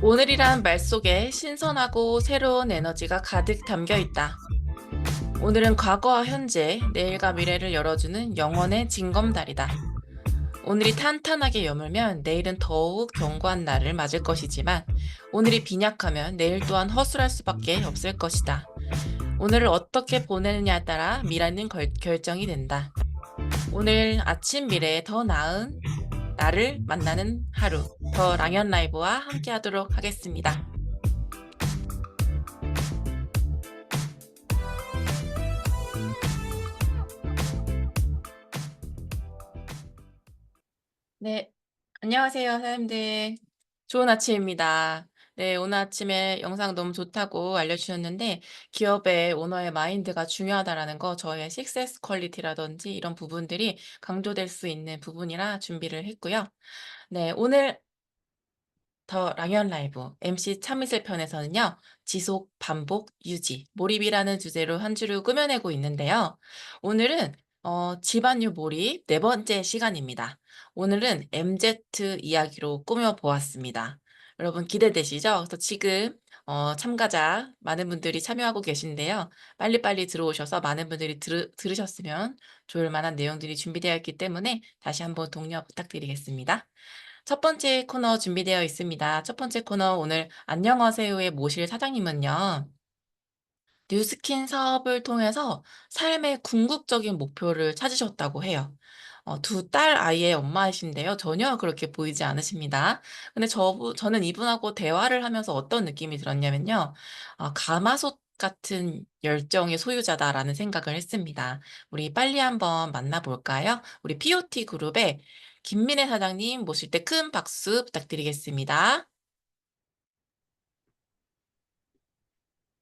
오늘이란 말 속에 신선하고 새로운 에너지가 가득 담겨 있다. 오늘은 과거와 현재, 내일과 미래를 열어주는 영혼의 징검다리다. 오늘이 탄탄하게 여물면 내일은 더욱 견고한 날을 맞을 것이지만 오늘이 빈약하면 내일 또한 허술할 수밖에 없을 것이다. 오늘을 어떻게 보내느냐에 따라 미래는 결정이 된다. 오늘 아침 미래에 더 나은 나를 만나는 하루, 더 랑연 라이브와 함께 하도록 하겠습니다. 네, 안녕하세요, 사장님들. 좋은 아침입니다. 네, 오늘 아침에 영상 너무 좋다고 알려주셨는데, 기업의 오너의 마인드가 중요하다라는 거, 저의 식세스 퀄리티라든지 이런 부분들이 강조될 수 있는 부분이라 준비를 했고요. 네, 오늘 더 랑연 라이브 MC 참이슬 편에서는요, 지속, 반복, 유지, 몰입이라는 주제로 한 주를 꾸며내고 있는데요. 오늘은 집안일 몰입 네 번째 시간입니다. 오늘은 MZ 이야기로 꾸며보았습니다. 여러분 기대되시죠? 그래서 지금 참가자 많은 분들이 참여하고 계신데요. 빨리빨리 들어오셔서 많은 분들이 들으셨으면 좋을 만한 내용들이 준비되어 있기 때문에 다시 한번 독려 부탁드리겠습니다. 첫 번째 코너 준비되어 있습니다. 첫 번째 코너 오늘 안녕하세요에 모실 사장님은요. 뉴스킨 사업을 통해서 삶의 궁극적인 목표를 찾으셨다고 해요. 두 딸 아이의 엄마이신데요. 전혀 그렇게 보이지 않으십니다. 근데 저는 이분하고 대화를 하면서 어떤 느낌이 들었냐면요. 가마솥 같은 열정의 소유자다라는 생각을 했습니다. 우리 빨리 한번 만나볼까요? 우리 POT 그룹의 김민혜 사장님 모실 때 큰 박수 부탁드리겠습니다.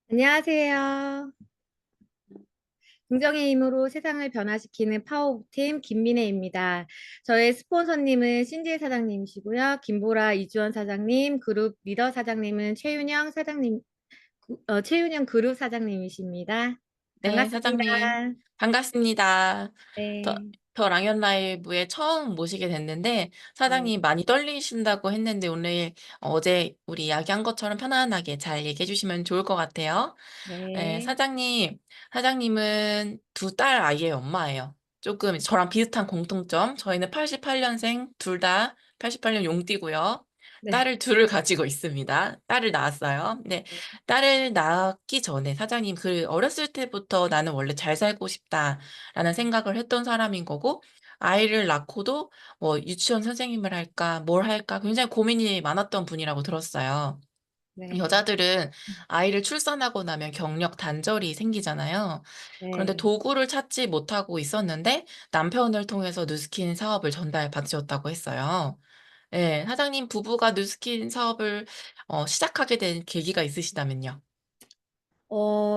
안녕하세요. 긍정의 힘으로 세상을 변화시키는 파워팀 김민혜입니다. 저의 스폰서님은 신지혜 사장님이시고요. 김보라 이주원 사장님, 그룹 리더 사장님은 최윤영 사장님, 최윤영 그룹 사장님이십니다. 네, 반갑습니다. 사장님. 반갑습니다. 더, 네, 더 랑연 라이브에 처음 모시게 됐는데, 네, 사장님 많이 떨리신다고 했는데, 오늘 어제 우리 이야기한 것처럼 편안하게 잘 얘기해 주시면 좋을 것 같아요. 네, 네, 사장님은 두 딸 아이의 엄마예요. 조금 저랑 비슷한 공통점. 저희는 88년생, 둘 다 88년 용띠고요. 네, 딸을 둘을 가지고 있습니다. 딸을 낳았어요. 네, 딸을 낳기 전에 사장님 어렸을 때부터 나는 원래 잘 살고 싶다라는 생각을 했던 사람인 거고, 아이를 낳고도 뭐 유치원 선생님을 할까, 뭘 할까 굉장히 고민이 많았던 분이라고 들었어요. 네, 여자들은 아이를 출산하고 나면 경력 단절이 생기잖아요. 그런데 네. 도구를 찾지 못하고 있었는데 남편을 통해서 누스킨 사업을 전달받으셨다고 했어요. 예, 사장님 부부가 누스킨 사업을 시작하게 된 계기가 있으시다면요.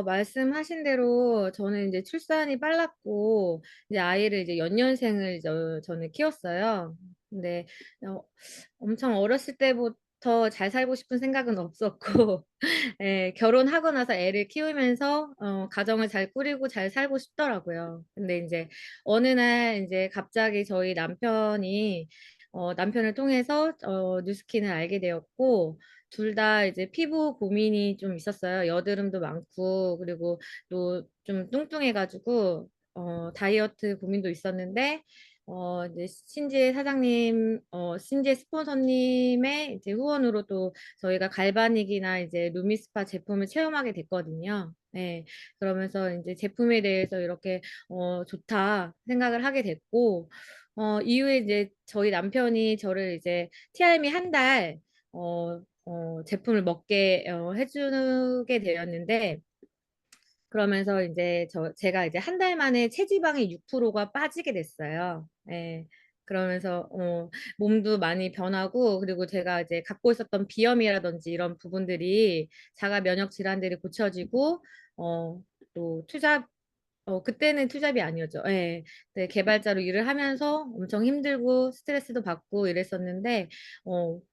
말씀하신 대로 저는 이제 출산이 빨랐고, 이제 아이를 이제 연년생을 저는 키웠어요. 근데 어, 엄청 어렸을 때부터 잘 살고 싶은 생각은 없었고, 예, 결혼하고 나서 애를 키우면서 가정을 잘 꾸리고 잘 살고 싶더라고요. 근데 이제 어느 날 이제 갑자기 저희 남편을 통해서 뉴스킨을 알게 되었고, 둘 다 이제 피부 고민이 좀 있었어요. 여드름도 많고, 그리고 또 좀 뚱뚱해가지고, 다이어트 고민도 있었는데, 이제 신지의 스폰서님의 이제 후원으로 또 저희가 갈바닉이나 이제 루미스파 제품을 체험하게 됐거든요. 네. 그러면서 이제 제품에 대해서 이렇게, 좋다 생각을 하게 됐고, 이후에 이제 저희 남편이 저를 이제 TRM이 한 달, 제품을 먹게 해주게 되었는데, 그러면서 이제 제가 이제 한 달 만에 체지방의 6%가 빠지게 됐어요. 예. 그러면서 몸도 많이 변하고, 그리고 제가 이제 갖고 있었던 비염이라든지 이런 부분들이, 자가 면역 질환들이 고쳐지고, 어, 또 그때는 투잡이 아니었죠. 예. 네, 개발자로 일을 하면서 엄청 힘들고 스트레스도 받고 이랬었는데,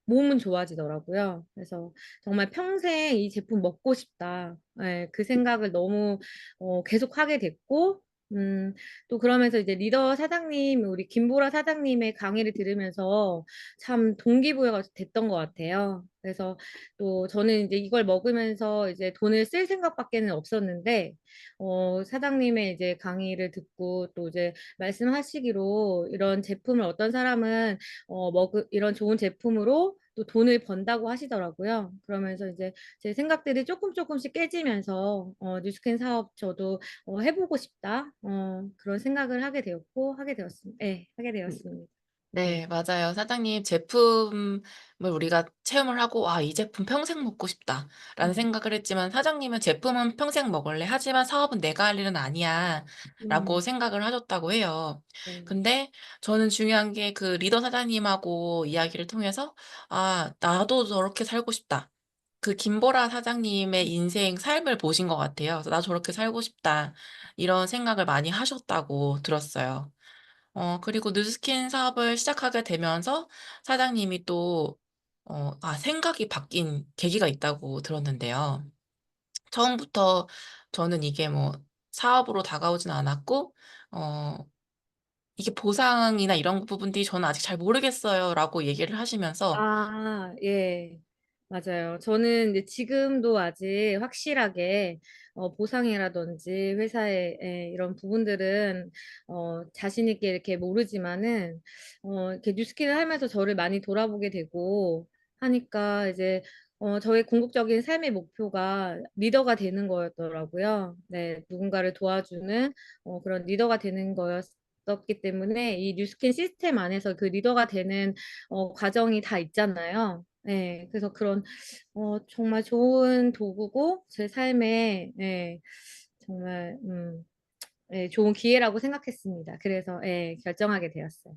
몸은 좋아지더라고요. 그래서 정말 평생 이 제품 먹고 싶다. 예, 그 생각을 너무 계속 하게 됐고, 음, 또 그러면서 이제 리더 사장님, 우리 김보라 사장님의 강의를 들으면서 참 동기부여가 됐던 것 같아요. 그래서 또 저는 이제 이걸 먹으면서 이제 돈을 쓸 생각밖에는 없었는데, 사장님의 이제 강의를 듣고 또 이제 말씀하시기로 이런 제품을 어떤 사람은, 이런 좋은 제품으로 또 돈을 번다고 하시더라고요. 그러면서 이제 제 생각들이 조금씩 깨지면서, 뉴스캔 사업 저도 해보고 싶다. 그런 생각을 하게 되었고, 하게 되었습니다. 네, 하게 되었습니다. 네. 네, 맞아요. 사장님 제품을 우리가 체험을 하고 '아 이 제품 평생 먹고 싶다.'라는 음, 생각을 했지만 사장님은 "제품은 평생 먹을래. 하지만 사업은 내가 할 일은 아니야."라고 음, 생각을 하셨다고 해요. 네. 근데 저는 중요한 게 그 리더 사장님하고 이야기를 통해서 '아 나도 저렇게 살고 싶다.' 그 김보라 사장님의 인생 삶을 보신 것 같아요. 그래서 '나 저렇게 살고 싶다.' 이런 생각을 많이 하셨다고 들었어요. 그리고 뉴스킨 사업을 시작하게 되면서 사장님이 또 생각이 바뀐 계기가 있다고 들었는데요. 처음부터 저는 이게 뭐 사업으로 다가오진 않았고 어 "이게 보상이나 이런 부분들이 저는 아직 잘 모르겠어요."라고 얘기를 하시면서 아, 예. 맞아요. 저는 이제 지금도 아직 확실하게 보상이라든지 회사의 이런 부분들은 자신 있게 이렇게 모르지만은 이렇게 뉴스킨을 하면서 저를 많이 돌아보게 되고 하니까 이제 저의 궁극적인 삶의 목표가 리더가 되는 거였더라고요. 네, 누군가를 도와주는 그런 리더가 되는 거였었기 때문에 이 뉴스킨 시스템 안에서 그 리더가 되는 과정이 다 있잖아요. 네, 그래서 그런 정말 좋은 도구고 제 삶에 정말 좋은 기회라고 생각했습니다. 그래서 결정하게 되었어요.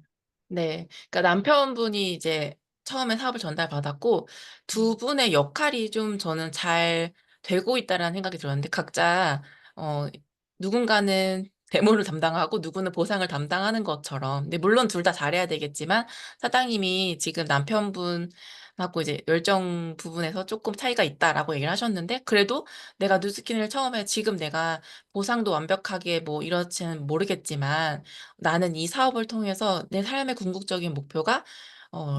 네. 그러니까 남편분이 이제 처음에 사업을 전달받았고 두 음. 분의 역할이 좀 저는 '잘 되고 있다.'라는 생각이 들었는데 각자 어 누군가는 대모를 담당하고 누구는 보상을 담당하는 것처럼 근데 물론 둘 다 잘해야 되겠지만 사장님이 지금 남편분하고 이제 "열정 부분에서 쪼끔 차이가 있다."라고 얘기를 하셨는데 그래도 내가 누스킨을 처음에 지금 내가 보상도 완벽하게 뭐 이렇지는 모르겠지만 나는 이 사업을 통해서 내 삶의 궁극적인 목표가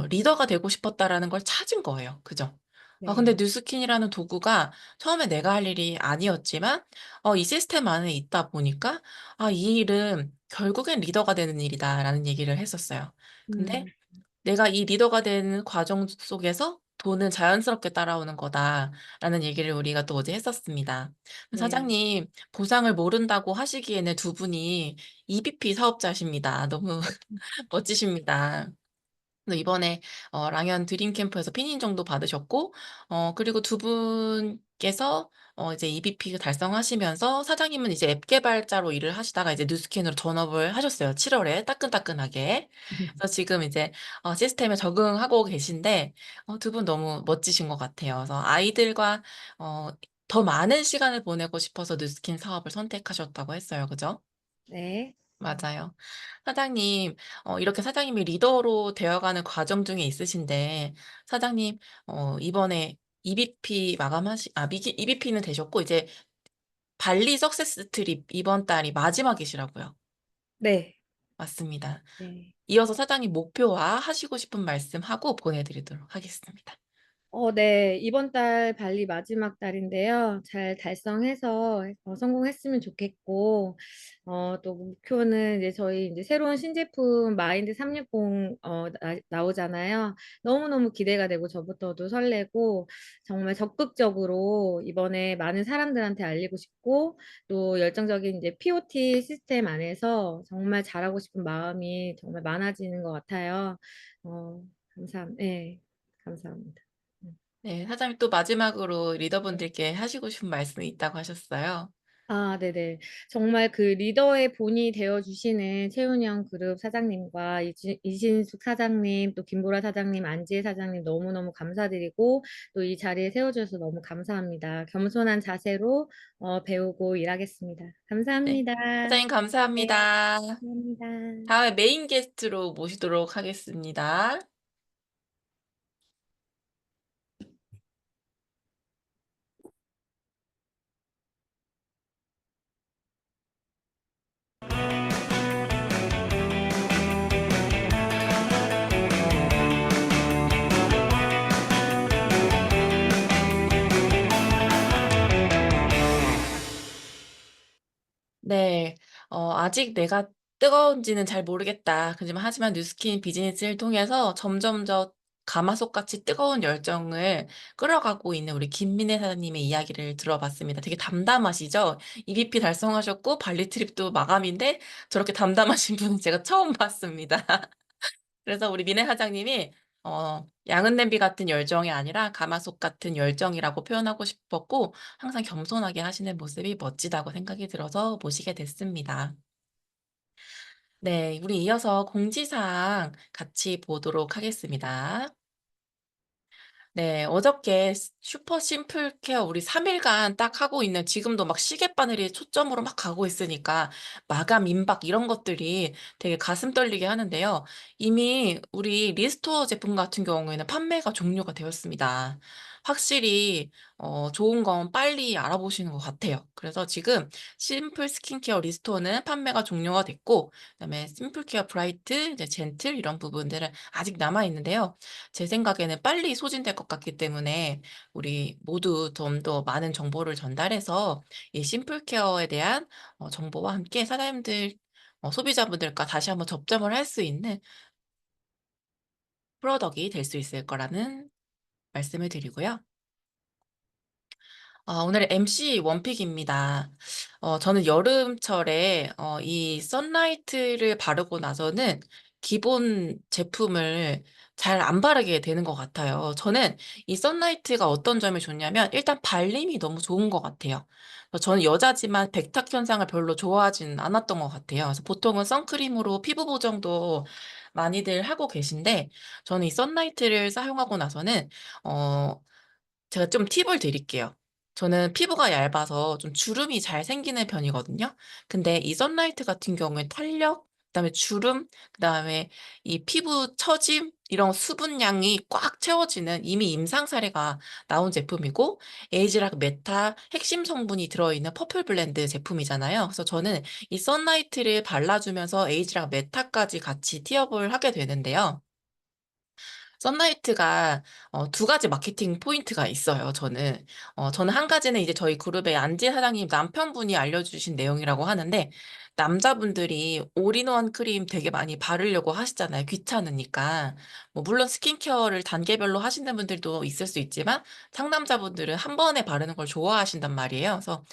리더가 되고 싶었다라는 걸 찾은 거예요. 그죠? 근데 네. 뉴스킨이라는 도구가 처음에 내가 할 일이 아니었지만 이 시스템 안에 있다 보니까 '아 이 일은 결국엔 리더가 되는 일이다.'라는 얘기를 했었어요. 근데 음, "내가 이 리더가 되는 과정 속에서 돈은 자연스럽게 따라오는 거다."라는 얘기를 우리가 또 어제 했었습니다. 네. 사장님 보상을 모른다고 하시기에는 두 분이 EVP 사업자십니다. 너무 멋지십니다. 그래서 이번에 랑연 드림 캠프에서 피닌정도 받으셨고 그리고 두 분께서 이제 EVP 달성하시면서 사장님은 이제 앱 개발자로 일을 하시다가 이제 뉴스캔으로 전업을 하셨어요, 7 월에 따끈따끈하게. 그래서 지금 이제 시스템에 적응하고 계신데 두 분 너무 멋지신 것 같아요. 그래서 아이들과 어 더 많은 시간을 보내고 싶어서 뉴스킨 사업을 선택하셨다고 했어요. 그죠? 네. 맞아요. 사장님 이렇게 사장님이 리더로 되어가는 과정 중에 있으신데 사장님 이번에 EVP 마감하시 아 미기 EVP는 되셨고 이제 발리 석세스 트립 이번 달이 마지막이시라고요. 네. 맞습니다. 네. 이어서 사장님 목표와 하시고 싶은 말씀하고 보내 드리도록 하겠습니다. 네. 이번 달 발리 마지막 달인데요. 잘 달성해서 성공했으면 좋겠고, 또 목표는 이제 저희 이제 새로운 신제품 마인드 360 나오잖아요. 너무너무 기대가 되고 저부터도 설레고 정말 적극적으로 이번에 많은 사람들한테 알리고 싶고 또 열정적인 이제 POT 시스템 안에서 정말 잘하고 싶은 마음이 정말 많아지는 것 같아요. 네, 감사합니다. 음. 네. 사장님 또 마지막으로 리더분들께 하시고 싶은 말씀이 있다고 하셨어요. 아, 네네. 정말 그 리더의 본이 되어주시는 채운영 그룹 사장님과 이신숙 사장님, 또 김보라 사장님, 안지혜 사장님 너무너무 감사드리고 또 이 자리에 세워주셔서 너무 감사합니다. 겸손한 자세로 배우고 일하겠습니다. 네. 감사합니다. 사장님 네, 감사합니다. 감사합니다. 다음에 메인 게스트로 모시도록 하겠습니다. 아직 내가 뜨거운지는 잘 모르겠다. 하지만 뉴스킨 비즈니스를 통해서 점점 가마솥같이 뜨거운 열정을 끌어가고 있는 우리 김민혜 사장님의 이야기를 들어봤습니다. 되게 담담하시죠? EVP 달성하셨고 발리 트립도 마감인데 저렇게 담담하신 분은 제가 처음 봤습니다. 그래서 우리 민혜 사장님이 양은 냄비 같은 열정이 아니라 가마솥 같은 열정이라고 표현하고 싶었고 항상 겸손하게 하시는 모습이 멋지다고 생각이 들어서 모시게 됐습니다. 네, 우리 이어서 공지사항 같이 보도록 하겠습니다. 네. 어저께 슈퍼 심플 케어 우리 3 일간 딱 하고 있는, 지금도 막 시계바늘이 초점으로 막 가고 있으니까 마감 임박 이런 것들이 되게 가슴 떨리게 하는데요. 이미 우리 리스토어 제품 같은 경우에는 판매가 종료가 되었습니다. 확실히 좋은 건 빨리 알아보시는 것 같아요. 그래서 지금 심플 스킨케어 리스토어는 판매가 종료가 됐고, 그다음에 심플 케어 브라이트, 이제 젠틀 이런 부분들은 아직 남아 있는데요. 제 생각에는 빨리 소진될 것 같기 때문에 우리 모두 좀 더 많은 정보를 전달해서 이 심플 케어에 대한 정보와 함께 사장님들, 소비자분들과 다시 한번 접점을 할 수 있는 프로덕이 될 수 있을 거라는 말씀을 드리고요. 오늘의 MC 원픽입니다. 저는 여름철에 이 선라이트를 바르고 나서는 기본 제품을 잘 안 바르게 되는 것 같아요. 저는 이 선라이트가 어떤 점이 좋냐면 일단 발림이 너무 좋은 것 같아요. 저는 여자지만 백탁 현상을 별로 좋아하진 않았던 것 같아요. 그래서 보통은 선크림으로 피부 보정도 많이들 하고 계신데, 저는 이 선라이트를 사용하고 나서는 어 제가 좀 팁을 드릴게요. 저는 피부가 얇아서 좀 주름이 잘 생기는 편이거든요. 근데 이 선라이트 같은 경우엔 탄력, 그다음에 주름, 그다음에 이 피부 처짐 이런 수분량이 꽉 채워지는 이미 임상 사례가 나온 제품이고, 에이지락 메타 핵심 성분이 들어있는 퍼플 블렌드 제품이잖아요. 그래서 저는 이 선라이트를 발라주면서 에이지락 메타까지 같이 티업을 하게 되는데요. 썬라이트가 두 가지 마케팅 포인트가 있어요, 저는. 저는 한 가지는 이제 저희 그룹의 안지 사장님 남편분이 알려주신 내용이라고 하는데, 남자분들이 올인원 크림 되게 많이 바르려고 하시잖아요, 귀찮으니까. 뭐 물론 스킨케어를 단계별로 하시는 분들도 있을 수 있지만 상남자분들은 한 번에 바르는 걸 좋아하신단 말이에요. 그래서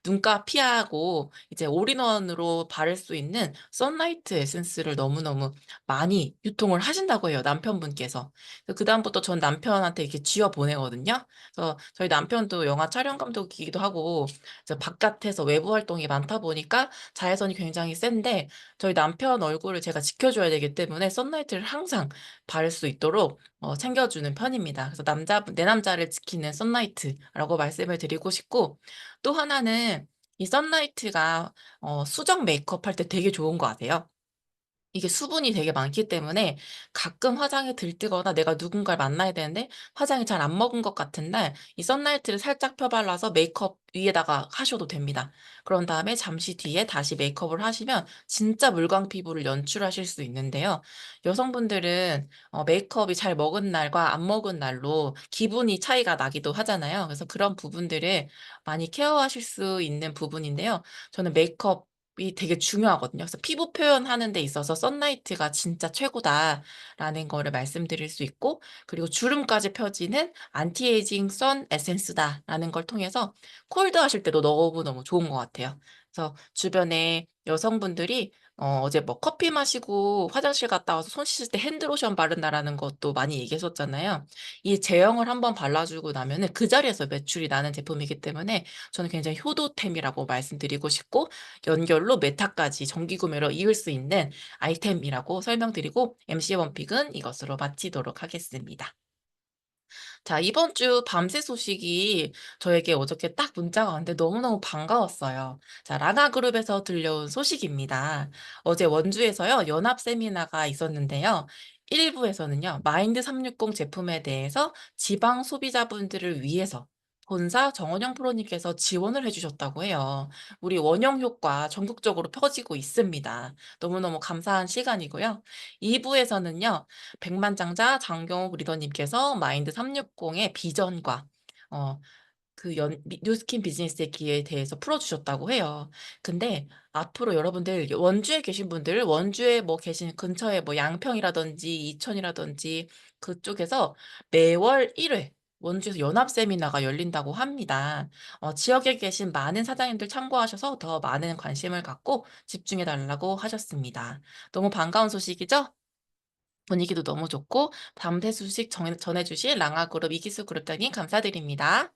눈가 피하고 이제 올인원으로 바를 수 있는 썬라이트 에센스를 너무너무 많이 유통을 하신다고 해요, 남편분께서. 그다음부터 전 남편한테 이렇게 쥐어 보내거든요. 그래서 저희 남편도 영화 촬영 감독이기도 하고 이제 바깥에서 외부 활동이 많다 보니까 자외선이 굉장히 센데, 저희 남편 얼굴을 제가 지켜줘야 되기 때문에 선라이트를 항상 바를 수 있도록 챙겨주는 편입니다. 그래서 내 남자를 지키는 선라이트라고 말씀을 드리고 싶고, 또 하나는 이 선라이트가 수정 메이크업 할 때 되게 좋은 거 아세요? 이게 수분이 되게 많기 때문에 가끔 화장이 들뜨거나 내가 누군가를 만나야 되는데 화장이 잘 안 먹은 것 같은 날 이 선라이트를 살짝 펴 발라서 메이크업 위에다가 하셔도 됩니다. 그런 다음에 잠시 뒤에 다시 메이크업을 하시면 진짜 물광 피부를 연출하실 수 있는데요. 여성분들은 메이크업이 잘 먹은 날과 안 먹은 날로 기분이 차이가 나기도 하잖아요. 그래서 그런 부분들을 많이 케어하실 수 있는 부분인데요. 저는 메이크업이 되게 중요하거든요. 그래서 피부 표현하는 데 있어서 선라이트가 진짜 최고다라는 거를 말씀드릴 수 있고, 그리고 주름까지 펴지는 안티에이징 선 에센스다라는 걸 통해서 콜드 하실 때도 너무너무 좋은 것 같아요. 그래서 주변에 여성분들이 어제 뭐 커피 마시고 화장실 갔다 와서 손 씻을 때 핸드로션 바른다라는 것도 많이 얘기했었잖아요. 이 제형을 한번 발라주고 나면은 그 자리에서 매출이 나는 제품이기 때문에 저는 굉장히 효도템이라고 말씀드리고 싶고, 연결로 메타까지 정기 구매로 이을 수 있는 아이템이라고 설명드리고 MC 원픽은 이것으로 마치도록 하겠습니다. 자, 이번 주 밤새 소식이 저에게 어저께 딱 문자가 왔는데 너무너무 반가웠어요. 자, 라나그룹에서 들려온 소식입니다. 어제 원주에서요, 연합 세미나가 있었는데요. 1부에서는요, 마인드 360 제품에 대해서 지방 소비자분들을 위해서 본사 정원영 프로님께서 지원을 해주셨다고 해요. 우리 원형 효과 전국적으로 퍼지고 있습니다. 너무너무 감사한 시간이고요. 2부에서는요, 백만장자 장경욱 리더님께서 마인드 360의 비전과 어 뉴스킨 비즈니스의 기회에 대해서 풀어 주셨다고 해요. 근데 앞으로 여러분들 원주에 계신 분들 원주에 뭐 계신 근처에 뭐 양평이라든지 이천이라든지 그쪽에서 매월 1회 원주에서 연합 세미나가 열린다고 합니다. 지역에 계신 많은 사장님들 참고하셔서 더 많은 관심을 갖고 집중해 달라고 하셨습니다. 너무 반가운 소식이죠? 분위기도 너무 좋고 밤새 소식 전해 주신 랑아그룹 이기수 그룹장님 감사드립니다.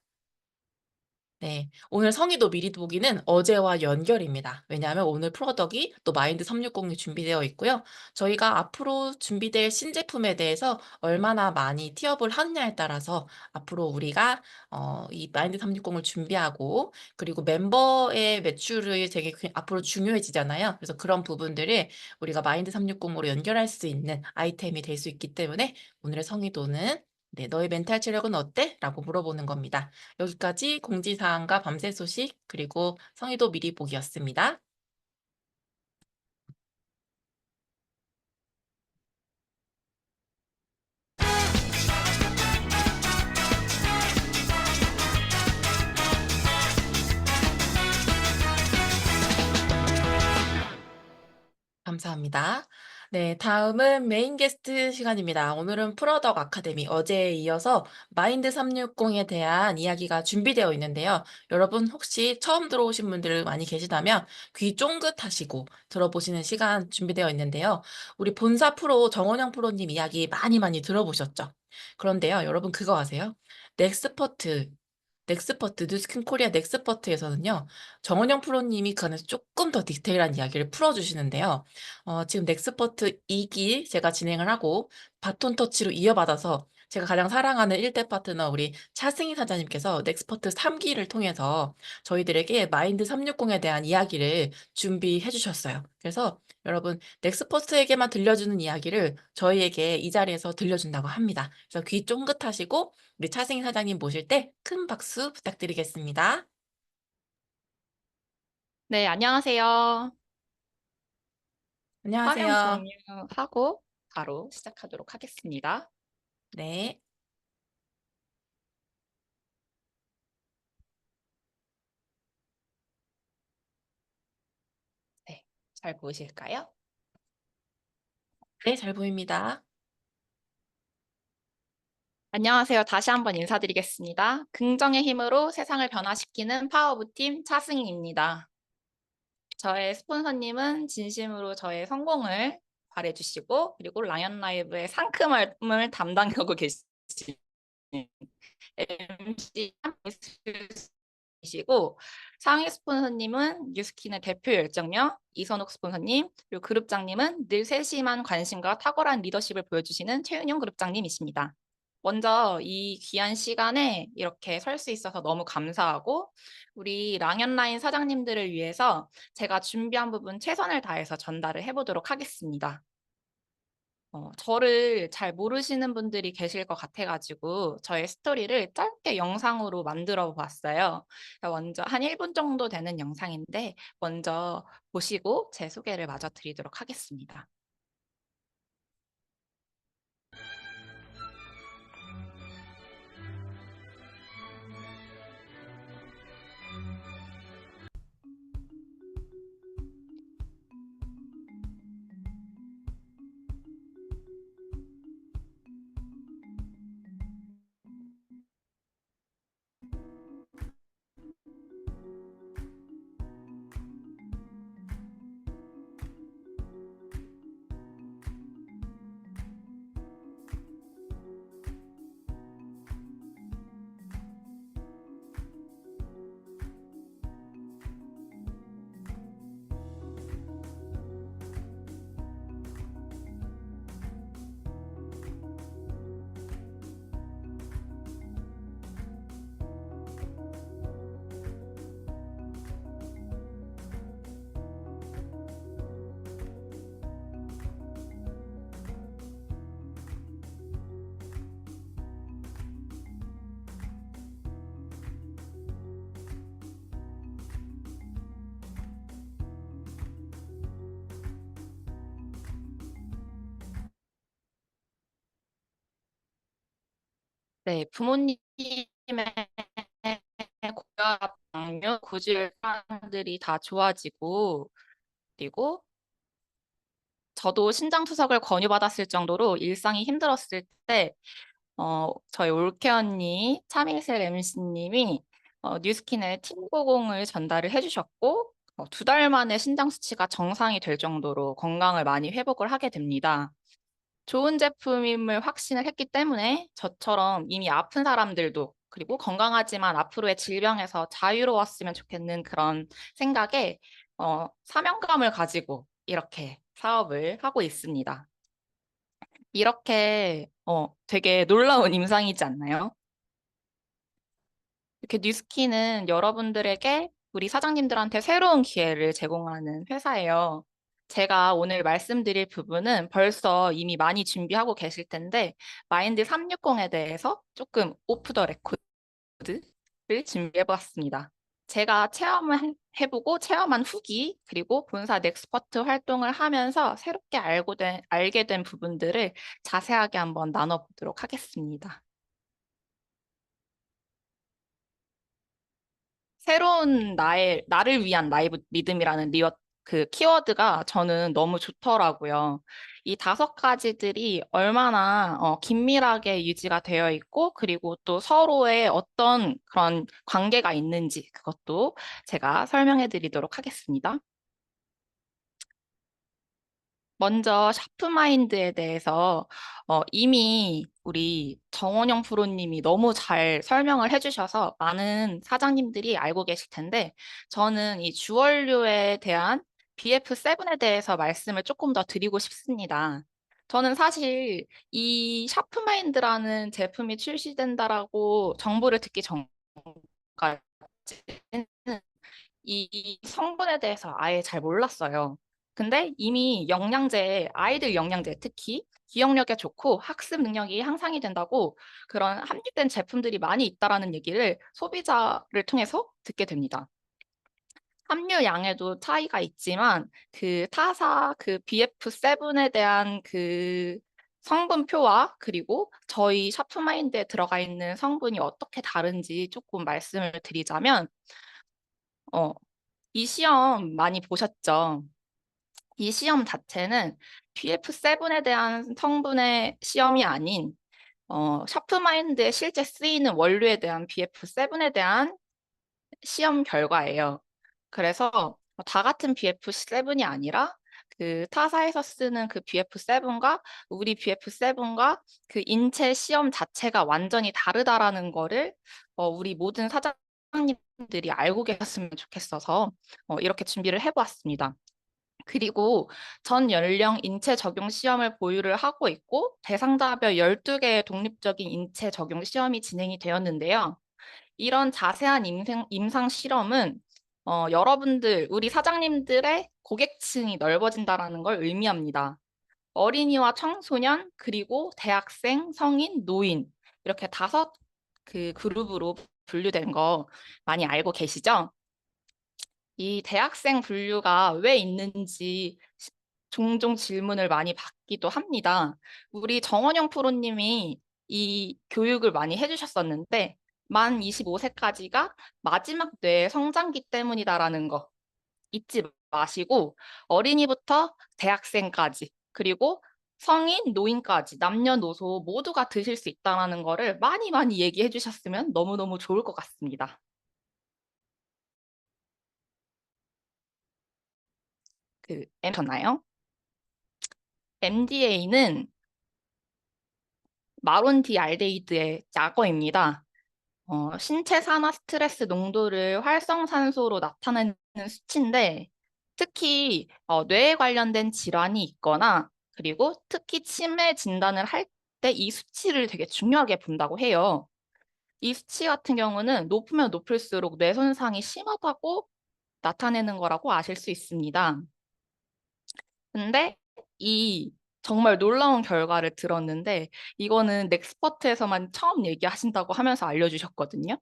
네. 오늘 성의도 미리 보기는 어제와 연결입니다. 왜냐하면 오늘 프로덕이 또 마인드 360이 준비되어 있고요. 저희가 앞으로 준비될 신제품에 대해서 얼마나 많이 티업을 하느냐에 따라서 앞으로 우리가 이 마인드 360을 준비하고 그리고 멤버의 매출이 되게 앞으로 중요해지잖아요. 그래서 그런 부분들을 우리가 마인드 360으로 연결할 수 있는 아이템이 될 수 있기 때문에 오늘의 성의도는 네, "너의 멘탈 체력은 어때?" 라고 물어보는 겁니다. 여기까지 공지사항과 밤새 소식 그리고 성의도 미리 보기였습니다. 감사합니다. 네, 다음은 메인 게스트 시간입니다. 오늘은 프로덕 아카데미 어제에 이어서 마인드 360에 대한 이야기가 준비되어 있는데요. 여러분 혹시 처음 들어오신 분들 많이 계시다면 귀 쫑긋하시고 들어보시는 시간 준비되어 있는데요. 우리 본사 프로 정원영 프로님 이야기 많이 많이 들어보셨죠? 그런데요, 여러분 그거 아세요? 넥스퍼트 뉴스킨 코리아 넥스퍼트에서는요. 정은영 프로님이 그 안에서 쪼끔 더 디테일한 이야기를 풀어 주시는데요. 지금 넥스퍼트 2기 제가 진행을 하고 바톤 터치로 이어받아서 제가 가장 사랑하는 1대 파트너 우리 차승희 사장님께서 넥스퍼트 3 기를 통해서 저희들에게 마인드 360에 대한 이야기를 준비해 주셨어요. 그래서 여러분 넥스퍼트에게만 들려주는 이야기를 저희에게 이 자리에서 들려준다고 합니다. 그래서 귀 쫑긋하시고 우리 차승희 사장님 모실 때 큰 박수 부탁드리겠습니다. 네, 안녕하세요. 화면 안녕하세요. 공유하고 바로 시작하도록 하겠습니다. 네. 네, 잘 보이실까요? 네, 잘 보입니다. 안녕하세요. 다시 한번 인사드리겠습니다. 긍정의 힘으로 세상을 변화시키는 파워부팀 차승희입니다. 저의 스폰서님은 진심으로 저의 성공을 바래주시고 그리고 라이언 라이브의 상큼함을 담당하고 계신 MC 이시고 상위 스폰서님은 뉴스킨의 대표 열정녀 이선욱 스폰서님 그리고 그룹장님은 늘 세심한 관심과 탁월한 리더십을 보여주시는 최은용 그룹장님이십니다. 먼저 이 귀한 시간에 이렇게 설 수 있어서 너무 감사하고 우리 랑연라인 사장님들을 위해서 제가 준비한 부분 최선을 다해서 전달을 해보도록 하겠습니다. 저를 잘 모르시는 분들이 계실 것 같아가지고 저의 스토리를 짧게 영상으로 만들어 봤어요. 먼저 한 1분 정도 되는 영상인데 먼저 보시고 제 소개를 마저 드리도록 하겠습니다. 네, 부모님의 당뇨, 고지혈증들이 다 좋아지고, 그리고 저도 신장투석을 권유받았을 정도로 일상이 힘들었을 때 저희 올케 언니, 차밀셀 MC님이 뉴스킨의 팀고공을 전달을 해주셨고 2달 만에 신장 수치가 정상이 될 정도로 건강을 많이 회복을 하게 됩니다. 좋은 제품임을 확신을 했기 때문에 저처럼 이미 아픈 사람들도 그리고 건강하지만 앞으로의 질병에서 자유로웠으면 좋겠는 그런 생각에 사명감을 가지고 이렇게 사업을 하고 있습니다. 이렇게 되게 놀라운 임상이지 않나요? 이렇게 뉴스키는 여러분들에게 우리 사장님들한테 새로운 기회를 제공하는 회사예요. 제가 오늘 말씀드릴 부분은 벌써 이미 많이 준비하고 계실 텐데 마인드 360에 대해서 조금 오프 더 레코드를 준비해봤습니다. 제가 체험을 해보고 체험한 후기 그리고 본사 넥스퍼트 활동을 하면서 새롭게 알게 된 부분들을 자세하게 한번 나눠보도록 하겠습니다. 새로운 나를 위한 나의 믿음이라는 그 키워드가 저는 너무 좋더라고요. 이 5가지들이 얼마나 긴밀하게 유지가 되어 있고, 그리고 또 서로의 어떤 그런 관계가 있는지 그것도 제가 설명해 드리도록 하겠습니다. 먼저 샤프마인드에 대해서 이미 우리 정원영 프로님이 너무 잘 설명을 해주셔서 많은 사장님들이 알고 계실 텐데 저는 이 주원료에 대한 BF7에 대해서 말씀을 조금 더 드리고 싶습니다. 저는 사실 이 샤프마인드라는 제품이 출시된다라고 정보를 듣기 전까지는 이 성분에 대해서 아예 잘 몰랐어요. 근데 이미 아이들 영양제 특히 기억력에 좋고 학습 능력이 향상이 된다고 그런 함유된 제품들이 많이 있다라는 얘기를 소비자를 통해서 듣게 됩니다. 함유량에도 차이가 있지만 그 타사 그 BF7에 대한 그 성분표와 그리고 저희 샤프마인드에 들어가 있는 성분이 어떻게 다른지 조금 말씀을 드리자면 어, 이 시험 많이 보셨죠? 이 시험 자체는 BF7에 대한 성분의 시험이 아닌 샤프마인드에 실제 쓰이는 원료에 대한 BF7에 대한 시험 결과예요. 그래서 다 같은 BF7이 아니라 그 타사에서 쓰는 그 BF7과 우리 BF7과 그 인체 시험 자체가 완전히 다르다라는 거를 우리 모든 사장님들이 알고 계셨으면 좋겠어서 이렇게 준비를 해보았습니다. 그리고 전 연령 인체 적용 시험을 보유를 하고 있고 대상자별 12개의 독립적인 인체 적용 시험이 진행이 되었는데요. 이런 자세한 임상 실험은 여러분들, 우리 사장님들의 고객층이 넓어진다라는 걸 의미합니다. 어린이와 청소년, 그리고 대학생, 성인, 노인 이렇게 5 그 그룹으로 분류된 거 많이 알고 계시죠? 이 대학생 분류가 왜 있는지 종종 질문을 많이 받기도 합니다. 우리 정원영 프로님이 이 교육을 많이 해주셨었는데 만 25세까지가 마지막 뇌 성장기 때문이다라는 거 잊지 마시고 어린이부터 대학생까지 그리고 성인, 노인까지 남녀노소 모두가 드실 수 있다는 거를 많이 많이 얘기해 주셨으면 너무너무 좋을 것 같습니다. 셨나요? MDA는 마론디알데히드의 약어입니다. 신체 산화 스트레스 농도를 활성산소로 나타내는 수치인데 특히 뇌에 관련된 질환이 있거나 그리고 특히 치매 진단을 할 때 이 수치를 되게 중요하게 본다고 해요. 이 수치 같은 경우는 높으면 높을수록 뇌 손상이 심하다고 나타내는 거라고 아실 수 있습니다. 근데 이 정말 놀라운 결과를 들었는데 이거는 넥스퍼트에서만 처음 얘기하신다고 하면서 알려주셨거든요.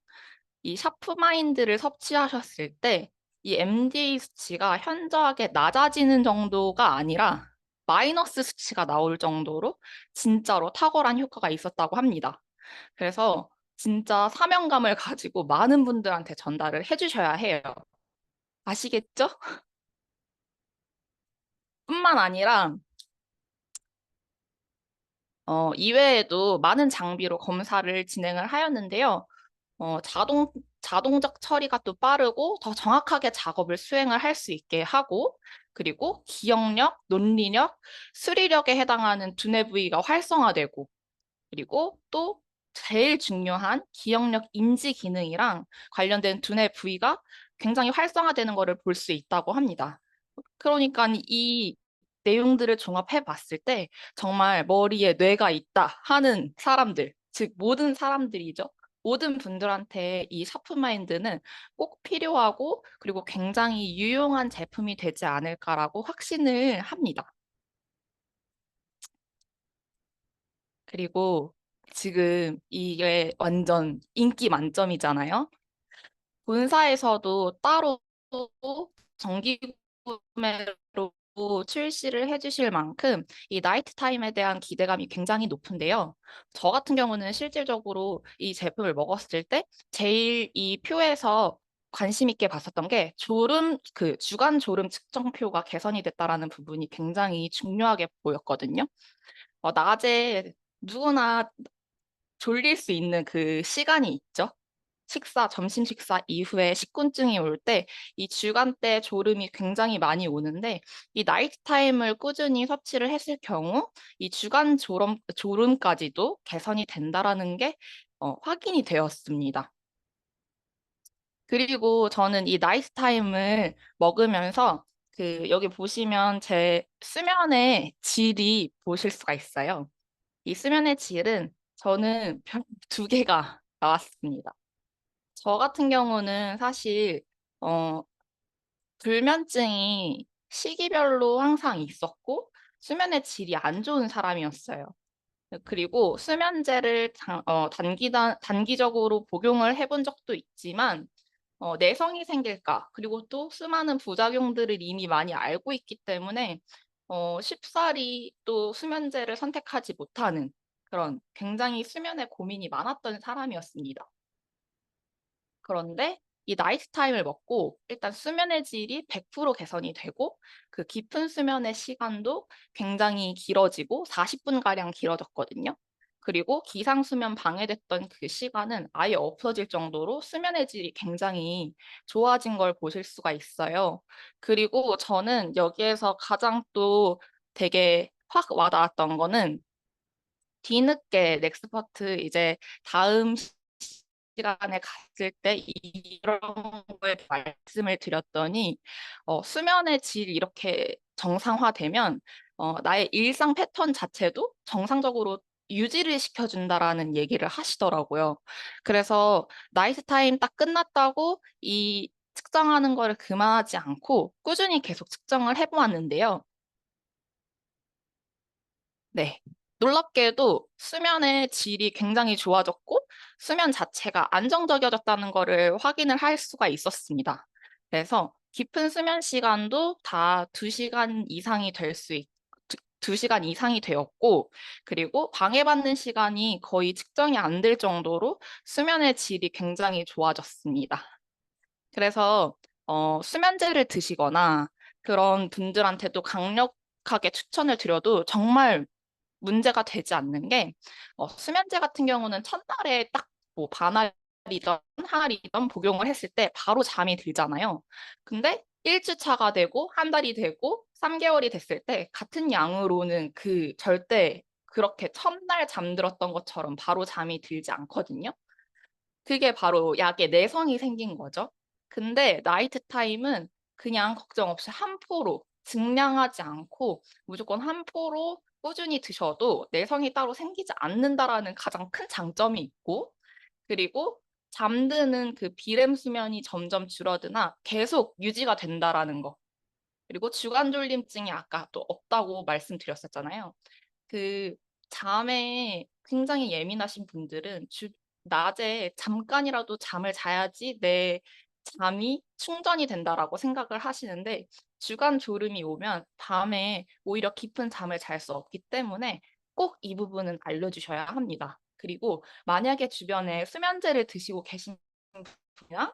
이 샤프마인드를 섭취하셨을 때 이 MDA 수치가 현저하게 낮아지는 정도가 아니라 마이너스 수치가 나올 정도로 진짜로 탁월한 효과가 있었다고 합니다. 그래서 진짜 사명감을 가지고 많은 분들한테 전달을 해주셔야 해요. 아시겠죠? 뿐만 아니라 이외에도 많은 장비로 검사를 진행을 하였는데요. 자동적 처리가 또 빠르고 더 정확하게 작업을 수행을 할 수 있게 하고, 그리고 기억력, 논리력, 수리력에 해당하는 두뇌 부위가 활성화되고, 그리고 또 제일 중요한 기억력 인지 기능이랑 관련된 두뇌 부위가 굉장히 활성화되는 것을 볼 수 있다고 합니다. 그러니까 이 내용들을 종합해 봤을 때 정말 머리에 뇌가 있다 하는 사람들, 즉 모든 사람들이죠. 모든 분들한테 이 샤프마인드는 꼭 필요하고 그리고 굉장히 유용한 제품이 되지 않을까라고 확신을 합니다. 그리고 지금 이게 완전 인기 만점이잖아요. 본사에서도 따로 정기 구매로 출시를 해주실 만큼 이 나이트 타임에 대한 기대감이 굉장히 높은데요. 저 같은 경우는 실질적으로 이 제품을 먹었을 때 제일 이 표에서 관심 있게 봤었던 게 그 주간 졸음 측정표가 개선이 됐다라는 부분이 굉장히 중요하게 보였거든요. 낮에 누구나 졸릴 수 있는 그 시간이 있죠. 점심 식사 이후에 식곤증이 올 때 이 주간대 졸음이 굉장히 많이 오는데 이 나이트 타임을 꾸준히 섭취를 했을 경우 이 졸음까지도 개선이 된다라는 게 확인이 되었습니다. 그리고 저는 이 나이트 타임을 먹으면서 여기 보시면 제 수면의 질이 보실 수가 있어요. 이 수면의 질은 저는 별 2개가 나왔습니다. 저 같은 경우는 사실 어, 불면증이 시기별로 항상 있었고 수면의 질이 안 좋은 사람이었어요. 그리고 수면제를 단기적으로 복용을 해본 적도 있지만 내성이 생길까 그리고 또 수많은 부작용들을 이미 많이 알고 있기 때문에 쉽사리 또 수면제를 선택하지 못하는 그런 굉장히 수면에 고민이 많았던 사람이었습니다. 그런데 이 나이트 타임을 먹고 일단 수면의 질이 100% 개선이 되고 그 깊은 수면의 시간도 굉장히 길어지고 40분가량 길어졌거든요. 그리고 기상수면 방해됐던 그 시간은 아예 없어질 정도로 수면의 질이 굉장히 좋아진 걸 보실 수가 있어요. 그리고 저는 여기에서 가장 또 되게 확 와닿았던 거는 뒤늦게 넥스퍼트 이제 다음 시간에 갔을 때 이런 거에 말씀을 드렸더니 수면의 질이 이렇게 정상화되면 나의 일상 패턴 자체도 정상적으로 유지를 시켜준다라는 얘기를 하시더라고요. 그래서 나이트 타임 딱 끝났다고 이 측정하는 거를 그만하지 않고 꾸준히 계속 측정을 해보았는데요. 네. 놀랍게도 수면의 질이 굉장히 좋아졌고 수면 자체가 안정적이어졌다는 거를 확인을 할 수가 있었습니다. 그래서 깊은 수면 시간도 다 2시간 이상이 될 수 있, 2시간 이상이 되었고 그리고 방해받는 시간이 거의 측정이 안 될 정도로 수면의 질이 굉장히 좋아졌습니다. 그래서 수면제를 드시거나 그런 분들한테도 강력하게 추천을 드려도 정말 문제가 되지 않는 게 수면제 같은 경우는 첫날에 딱 뭐 반알이던 항알이던 복용을 했을 때 바로 잠이 들잖아요. 근데 1주차가 되고 한 달이 되고 3개월이 됐을 때 같은 양으로는 절대 그렇게 첫날 잠들었던 것처럼 바로 잠이 들지 않거든요. 그게 바로 약에 내성이 생긴 거죠. 근데 나이트 타임은 그냥 걱정 없이 한 포로 증량하지 않고 무조건 한 포로 꾸준히 드셔도 내성이 따로 생기지 않는다라는 가장 큰 장점이 있고 그리고 잠드는 그 비렘 수면이 점점 줄어드나 계속 유지가 된다라는 거. 그리고 주간 졸림증이 아까 또 없다고 말씀드렸었잖아요. 그 잠에 굉장히 예민하신 분들은 낮에 잠깐이라도 잠을 자야지 내 잠이 충전이 된다라고 생각을 하시는데 주간 졸음이 오면 밤에 오히려 깊은 잠을 잘 수 없기 때문에 꼭 이 부분은 알려주셔야 합니다. 그리고 만약에 주변에 수면제를 드시고 계신 분이나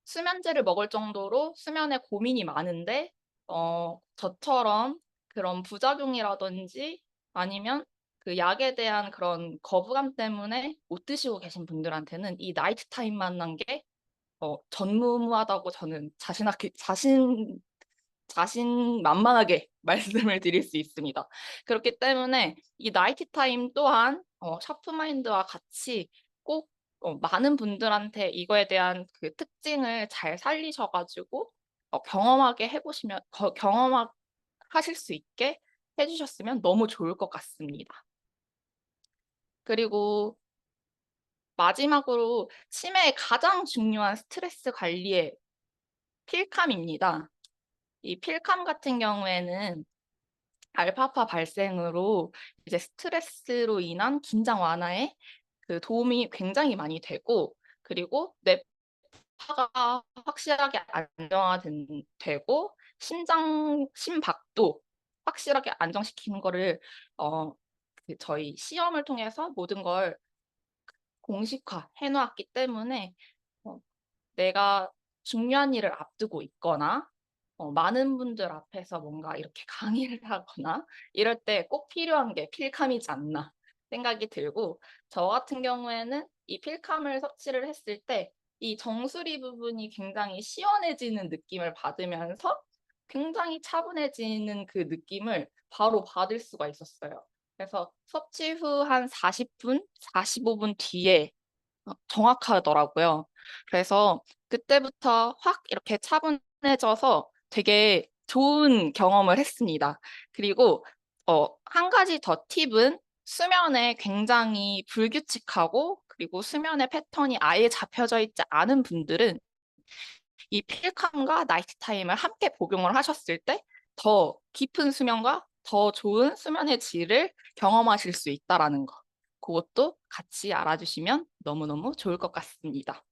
수면제를 먹을 정도로 수면에 고민이 많은데 저처럼 그런 부작용이라든지 아니면 그 약에 대한 그런 거부감 때문에 못 드시고 계신 분들한테는 이 나이트 타임 만난 게 전무후무하다고 저는 자신만만하게 말씀을 드릴 수 있습니다. 그렇기 때문에 이 나이트 타임 또한 샤프마인드와 같이 꼭 많은 분들한테 이거에 대한 그 특징을 잘 살리셔 가지고 경험하게 해 보시면 경험하실 수 있게 해 주셨으면 너무 좋을 것 같습니다. 그리고 마지막으로 치매의 가장 중요한 스트레스 관리의 필캄입니다. 이 필캄 같은 경우에는 알파파 발생으로 이제 스트레스로 인한 긴장 완화에 그 도움이 굉장히 많이 되고, 그리고 뇌파가 확실하게 되고 심박도 확실하게 안정시키는 거를 저희 시험을 통해서 모든 걸 공식화해 놓았기 때문에 어 내가 중요한 일을 앞두고 있거나 많은 분들 앞에서 뭔가 이렇게 강의를 하거나 이럴 때 꼭 필요한 게 필캄이지 않나 생각이 들고, 저 같은 경우에는 이 필캄을 섭취를 했을 때 이 정수리 부분이 굉장히 시원해지는 느낌을 받으면서 굉장히 차분해지는 그 느낌을 바로 받을 수가 있었어요. 그래서 섭취 후 한 40분, 45분 뒤에 정확하더라고요. 그래서 그때부터 확 이렇게 차분해져서 되게 좋은 경험을 했습니다. 그리고 한 가지 더 팁은, 수면에 굉장히 불규칙하고 그리고 수면의 패턴이 아예 잡혀져 있지 않은 분들은 이 필캄과 나이트 타임을 함께 복용을 하셨을 때 더 깊은 수면과 더 좋은 수면의 질을 경험하실 수 있다라는 거. 그것도 같이 알아주시면 너무너무 좋을 것 같습니다.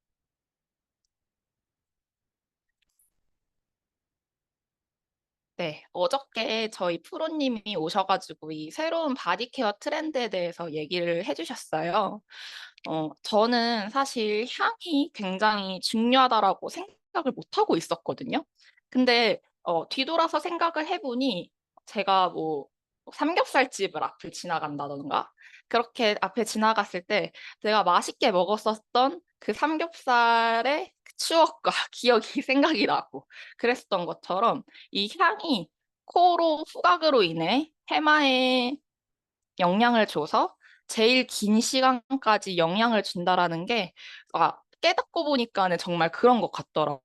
네, 어저께 저희 프로님이 오셔가지고 이 새로운 바디케어 트렌드에 대해서 얘기를 해주셨어요. 저는 사실 향이 굉장히 중요하다라고 생각을 못하고 있었거든요. 근데 뒤돌아서 생각을 해보니, 제가 뭐 삼겹살집을 앞을 지나간다던가 그렇게 앞에 지나갔을 때 내가 맛있게 먹었었던 그 삼겹살의 그 추억과 기억이 생각이 나고 그랬었던 것처럼, 이 향이 코로 후각으로 인해 해마에 영향을 줘서 제일 긴 시간까지 영향을 준다라는 게 깨닫고 보니까는 정말 그런 것 같더라고요.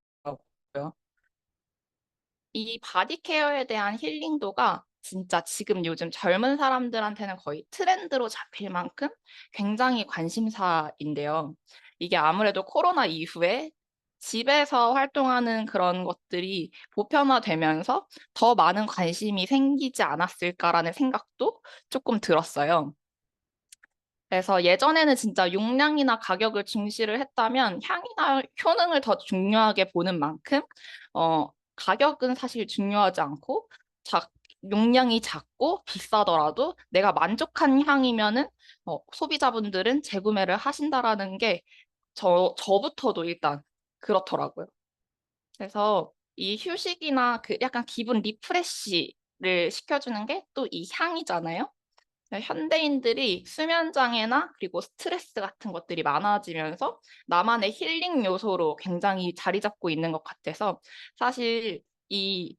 이 바디케어에 대한 힐링도가 진짜 지금 요즘 젊은 사람들한테는 거의 트렌드로 잡힐 만큼 굉장히 관심사인데요. 이게 아무래도 코로나 이후에 집에서 활동하는 그런 것들이 보편화되면서 더 많은 관심이 생기지 않았을까라는 생각도 조금 들었어요. 그래서 예전에는 진짜 용량이나 가격을 중시를 했다면 향이나 효능을 더 중요하게 보는 만큼 가격은 사실 중요하지 않고, 용량이 작고 비싸더라도 내가 만족한 향이면은 소비자분들은 재구매를 하신다라는 게 저부터도 일단 그렇더라고요. 그래서 이 휴식이나 그 약간 기분 리프레시를 시켜주는 게 또 이 향이잖아요. 현대인들이 수면 장애나 그리고 스트레스 같은 것들이 많아지면서 나만의 힐링 요소로 굉장히 자리 잡고 있는 것 같아서, 사실 이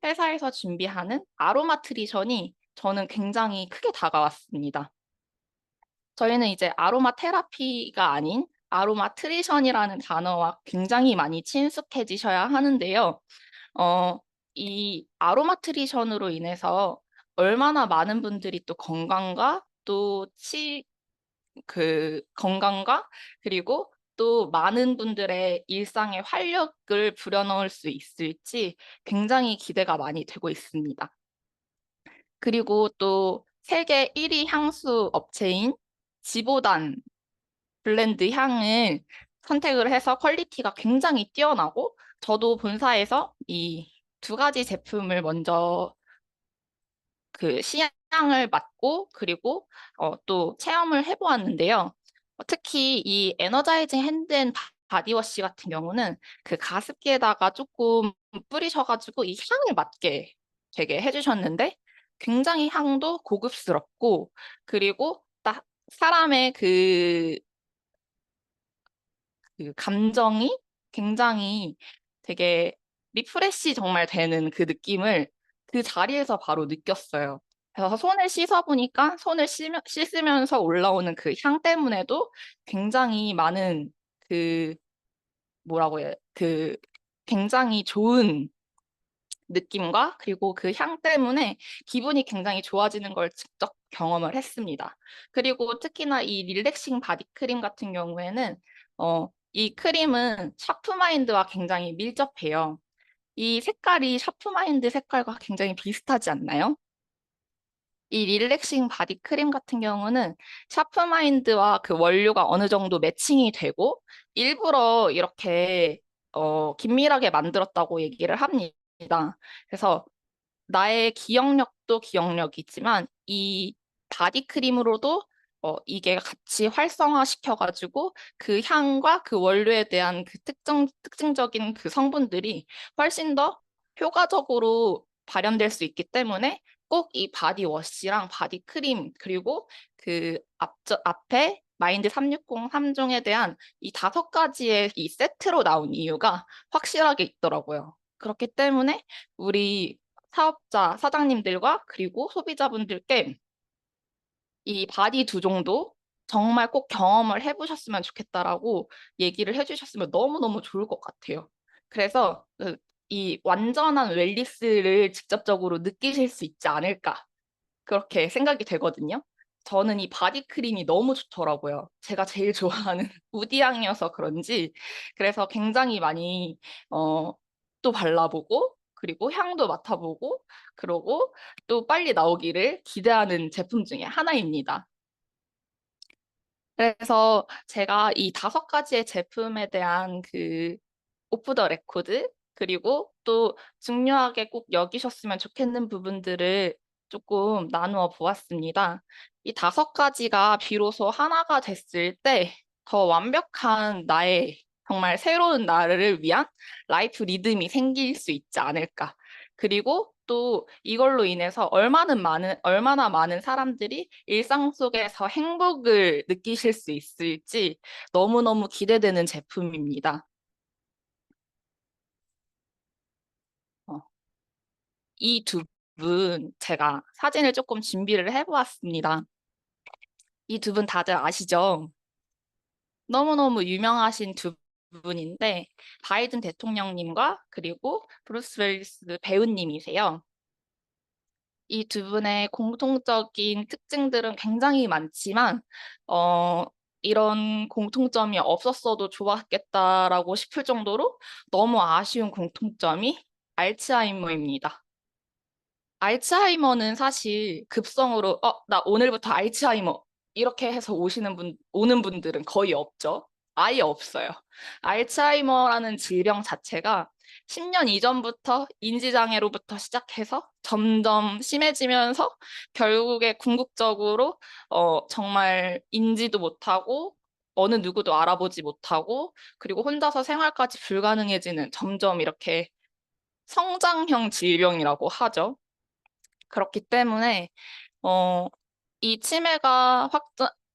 회사에서 준비하는 아로마 트리션이 저는 굉장히 크게 다가왔습니다. 저희는 이제 아로마 테라피가 아닌 아로마 트리션이라는 단어와 굉장히 많이 친숙해지셔야 하는데요. 어, 이 아로마 트리션으로 인해서 얼마나 많은 분들이 또 건강과 그리고 또 많은 분들의 일상에 활력을 불어넣을 수 있을지 굉장히 기대가 많이 되고 있습니다. 그리고 또 세계 1위 향수 업체인 지보단 블렌드 향을 선택을 해서 퀄리티가 굉장히 뛰어나고, 저도 본사에서 이 두 가지 제품을 먼저 그 향을 맡고 그리고 또 체험을 해보았는데요. 특히 이 에너자이징 핸드앤 바디워시 같은 경우는 그 가습기에다가 조금 뿌리셔가지고 이 향을 맡게 되게 해주셨는데 굉장히 향도 고급스럽고 그리고 딱 사람의 그 감정이 굉장히 되게 리프레시 정말 되는 그 느낌을 그 자리에서 바로 느꼈어요. 그래서 손을 씻어보니까 손을 씻으면서 올라오는 그 향 때문에도 굉장히 많은 그 뭐라고 해요? 그 굉장히 좋은 느낌과 그리고 그 향 때문에 기분이 굉장히 좋아지는 걸 직접 경험을 했습니다. 그리고 특히나 이 릴렉싱 바디크림 같은 경우에는 이 크림은 샤프마인드와 굉장히 밀접해요. 이 색깔이 샤프마인드 색깔과 굉장히 비슷하지 않나요? 이 릴렉싱 바디크림 같은 경우는 샤프마인드와 그 원료가 어느 정도 매칭이 되고 일부러 이렇게 긴밀하게 만들었다고 얘기를 합니다. 그래서 나의 기억력도 기억력이지만 이 바디크림으로도 이게 같이 활성화시켜가지고 그 향과 그 원료에 대한 그 특징적인 그 성분들이 훨씬 더 효과적으로 발현될 수 있기 때문에 꼭 이 바디워시랑 바디크림 그리고 그 앞에 마인드 360 3종에 대한 이 5가지의 이 세트로 나온 이유가 확실하게 있더라고요. 그렇기 때문에 우리 사업자, 사장님들과 그리고 소비자분들께 이 바디 2종도 정말 꼭 경험을 해보셨으면 좋겠다라고 얘기를 해주셨으면 너무너무 좋을 것 같아요. 그래서 이 완전한 웰니스를 직접적으로 느끼실 수 있지 않을까 그렇게 생각이 되거든요. 저는 이 바디크림이 너무 좋더라고요. 제가 제일 좋아하는 우디향이어서 그런지 그래서 굉장히 많이 또 발라보고 그리고 향도 맡아보고 그러고 또 빨리 나오기를 기대하는 제품 중에 하나입니다. 그래서 제가 이 5가지의 제품에 대한 그 오프 더 레코드 그리고 또 중요하게 꼭 여기셨으면 좋겠는 부분들을 조금 나누어 보았습니다. 이 5가지가 비로소 하나가 됐을 때 더 완벽한 나의 정말 새로운 나를 위한 라이프 리듬이 생길 수 있지 않을까. 그리고 또 이걸로 인해서 얼마나 많은 사람들이 일상 속에서 행복을 느끼실 수 있을지 너무너무 기대되는 제품입니다. 이 두 분 제가 사진을 조금 준비를 해보았습니다. 이 두 분 다들 아시죠? 너무너무 유명하신 두 분인데 바이든 대통령님과 그리고 브루스 웰리스 배우님이세요. 이 두 분의 공통적인 특징들은 굉장히 많지만 이런 공통점이 없었어도 좋았겠다라고 싶을 정도로 너무 아쉬운 공통점이 알츠하이머입니다. 알츠하이머는 사실 급성으로 나 오늘부터 알츠하이머 이렇게 해서 오는 분들은 거의 없죠. 아예 없어요. 알츠하이머라는 질병 자체가 10년 이전부터 인지장애로부터 시작해서 점점 심해지면서 결국에 궁극적으로 정말 인지도 못하고 어느 누구도 알아보지 못하고 그리고 혼자서 생활까지 불가능해지는 점점 이렇게 성장형 질병이라고 하죠. 그렇기 때문에 어, 이 치매가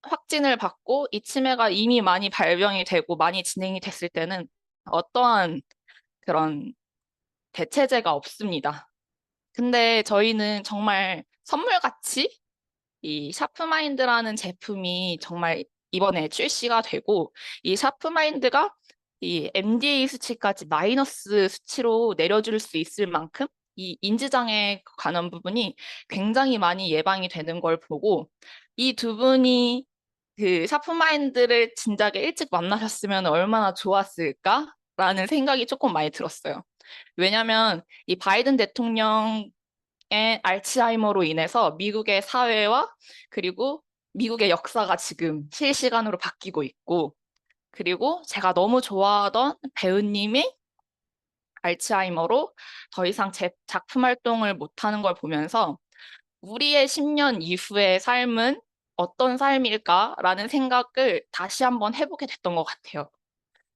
확진을 받고 이 치매가 이미 많이 발병이 되고 많이 진행이 됐을 때는 어떠한 그런 대체제가 없습니다. 근데 저희는 정말 선물같이 이 샤프마인드라는 제품이 정말 이번에 출시가 되고 이 샤프마인드가 이 MDA 수치까지 마이너스 수치로 내려줄 수 있을 만큼 이 인지장애 관련 부분이 굉장히 많이 예방이 되는 걸 보고 이 두 분이 그 샤프마인드를 진작에 일찍 만나셨으면 얼마나 좋았을까라는 생각이 조금 많이 들었어요. 왜냐하면 이 바이든 대통령의 알츠하이머로 인해서 미국의 사회와 그리고 미국의 역사가 지금 실시간으로 바뀌고 있고 그리고 제가 너무 좋아하던 배우님이 알츠하이머로 더 이상 작품 활동을 못하는 걸 보면서 우리의 10년 이후의 삶은 어떤 삶일까라는 생각을 다시 한번 해보게 됐던 것 같아요.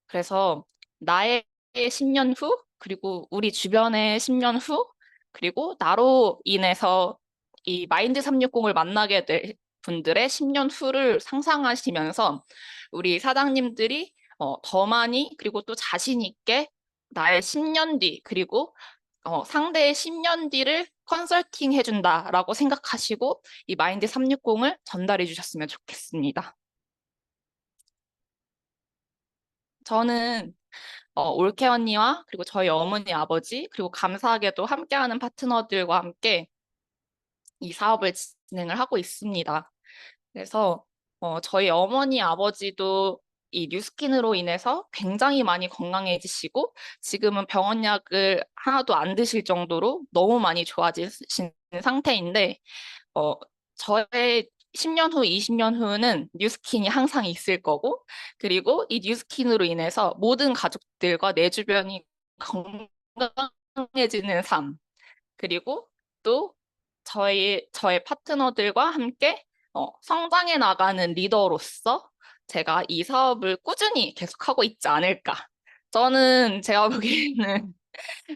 그래서 나의 10년 후, 그리고 우리 주변의 10년 후, 그리고 나로 인해서 이 마인드 360을 만나게 될 분들의 10년 후를 상상하시면서 우리 사장님들이 더 많이 그리고 또 자신 있게 나의 10년 뒤, 그리고 상대의 10년 뒤를 컨설팅 해준다라고 생각하시고 이 마인드 360을 전달해 주셨으면 좋겠습니다. 저는 올케 언니와 그리고 저희 어머니, 아버지, 그리고 감사하게도 함께하는 파트너들과 함께 이 사업을 진행을 하고 있습니다. 그래서 저희 어머니, 아버지도 이 뉴스킨으로 인해서 굉장히 많이 건강해지시고 지금은 병원 약을 하나도 안 드실 정도로 너무 많이 좋아지신 상태인데 어, 저의 10년 후, 20년 후는 뉴스킨이 항상 있을 거고, 그리고 이 뉴스킨으로 인해서 모든 가족들과 내 주변이 건강해지는 삶, 그리고 또 저의 파트너들과 함께 성장해 나가는 리더로서 제가 이 사업을 꾸준히 계속하고 있지 않을까. 저는 제가 보기에는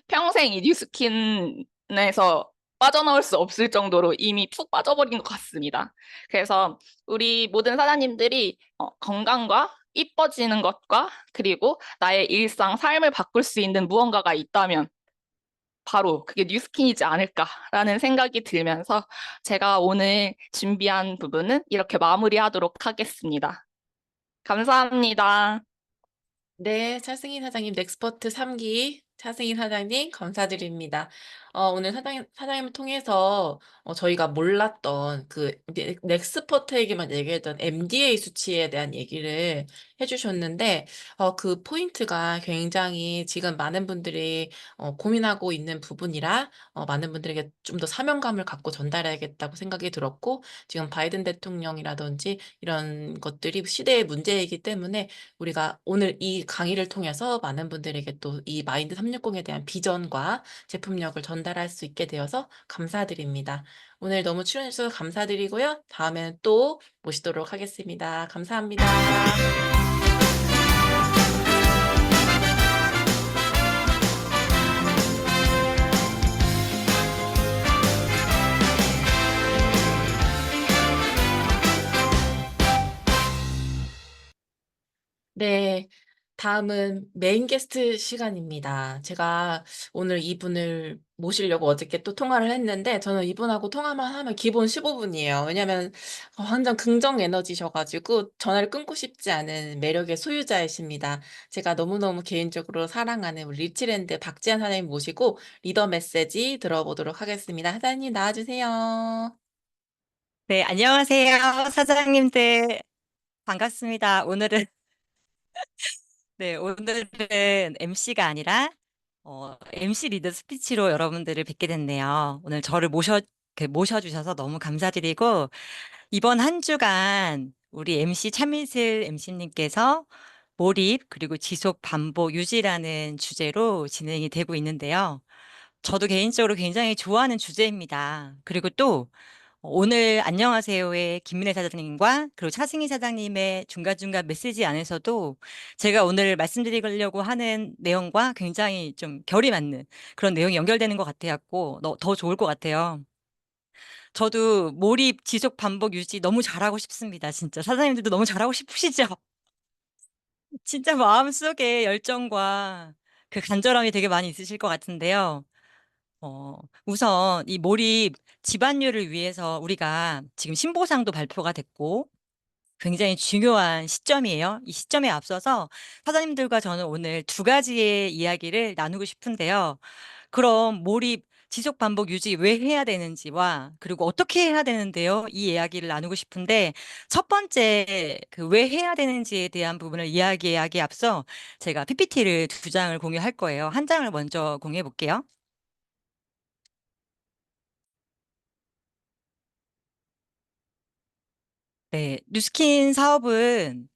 평생 이 뉴스킨에서 빠져나올 수 없을 정도로 이미 푹 빠져버린 것 같습니다. 그래서 우리 모든 사장님들이 건강과 이뻐지는 것과 그리고 나의 일상, 삶을 바꿀 수 있는 무언가가 있다면 바로 그게 뉴스킨이지 않을까라는 생각이 들면서 제가 오늘 준비한 부분은 이렇게 마무리하도록 하겠습니다. 감사합니다. 네, 차승희 사장님, 넥스퍼트 3기 차승희 사장님 감사드립니다. 오늘 사장님을 통해서 저희가 몰랐던 그 넥스퍼트에게만 얘기했던 MDA 수치에 대한 얘기를 해주셨는데 그 포인트가 굉장히 지금 많은 분들이 고민하고 있는 부분이라 많은 분들에게 좀 더 사명감을 갖고 전달해야겠다고 생각이 들었고 지금 바이든 대통령이라든지 이런 것들이 시대의 문제이기 때문에 우리가 오늘 이 강의를 통해서 많은 분들에게 또 이 마인드 360에 대한 비전과 제품력을 전달할 수 있게 되어서 감사드립니다. 오늘 너무 출연해 주셔서 감사드리고요. 다음에는 또 모시도록 하겠습니다. 감사합니다. 네, 다음은 메인 게스트 시간입니다. 제가 오늘 이분을 모시려고 어저께 또 통화를 했는데 저는 이분하고 통화만 하면 기본 15분이에요. 왜냐면 완전 긍정 에너지셔가지고 전화를 끊고 싶지 않은 매력의 소유자이십니다. 제가 너무너무 개인적으로 사랑하는 우리 리치랜드 박지한 사장님 모시고 리더 메시지 들어보도록 하겠습니다. 사장님 나와주세요. 네, 안녕하세요. 사장님들. 반갑습니다. 오늘은 MC가 아니라, MC 리더 스피치로 여러분들을 뵙게 됐네요. 오늘 저를 모셔주셔서 너무 감사드리고, 이번 한 주간 우리 MC 차민슬 MC님께서 몰입, 그리고 지속 반복 유지라는 주제로 진행이 되고 있는데요. 저도 개인적으로 굉장히 좋아하는 주제입니다. 그리고 또 오늘 안녕하세요의 김민혜 사장님과 그리고 차승희 사장님의 중간중간 메시지 안에서도 제가 오늘 말씀드리려고 하는 내용과 굉장히 좀 결이 맞는 그런 내용이 연결되는 것 같아갖고 더 좋을 것 같아요. 저도 몰입, 지속, 반복, 유지 너무 잘하고 싶습니다. 진짜 사장님들도 너무 잘하고 싶으시죠? 진짜 마음속에 열정과 그 간절함이 되게 많이 있으실 것 같은데요. 우선 이 몰입 집안일을 위해서 우리가 지금 신보상도 발표가 됐고 굉장히 중요한 시점이에요. 이 시점에 앞서서 사장님들과 저는 오늘 두 가지의 이야기를 나누고 싶은데요. 그럼 몰입 지속 반복 유지 왜 해야 되는지와 그리고 어떻게 해야 되는데요. 이 이야기를 나누고 싶은데 첫 번째 그 왜 해야 되는지에 대한 부분을 이야기하기에 앞서 제가 PPT를 두 장을 공유할 거예요. 한 장을 먼저 공유해 볼게요. 네, 뉴스킨 사업은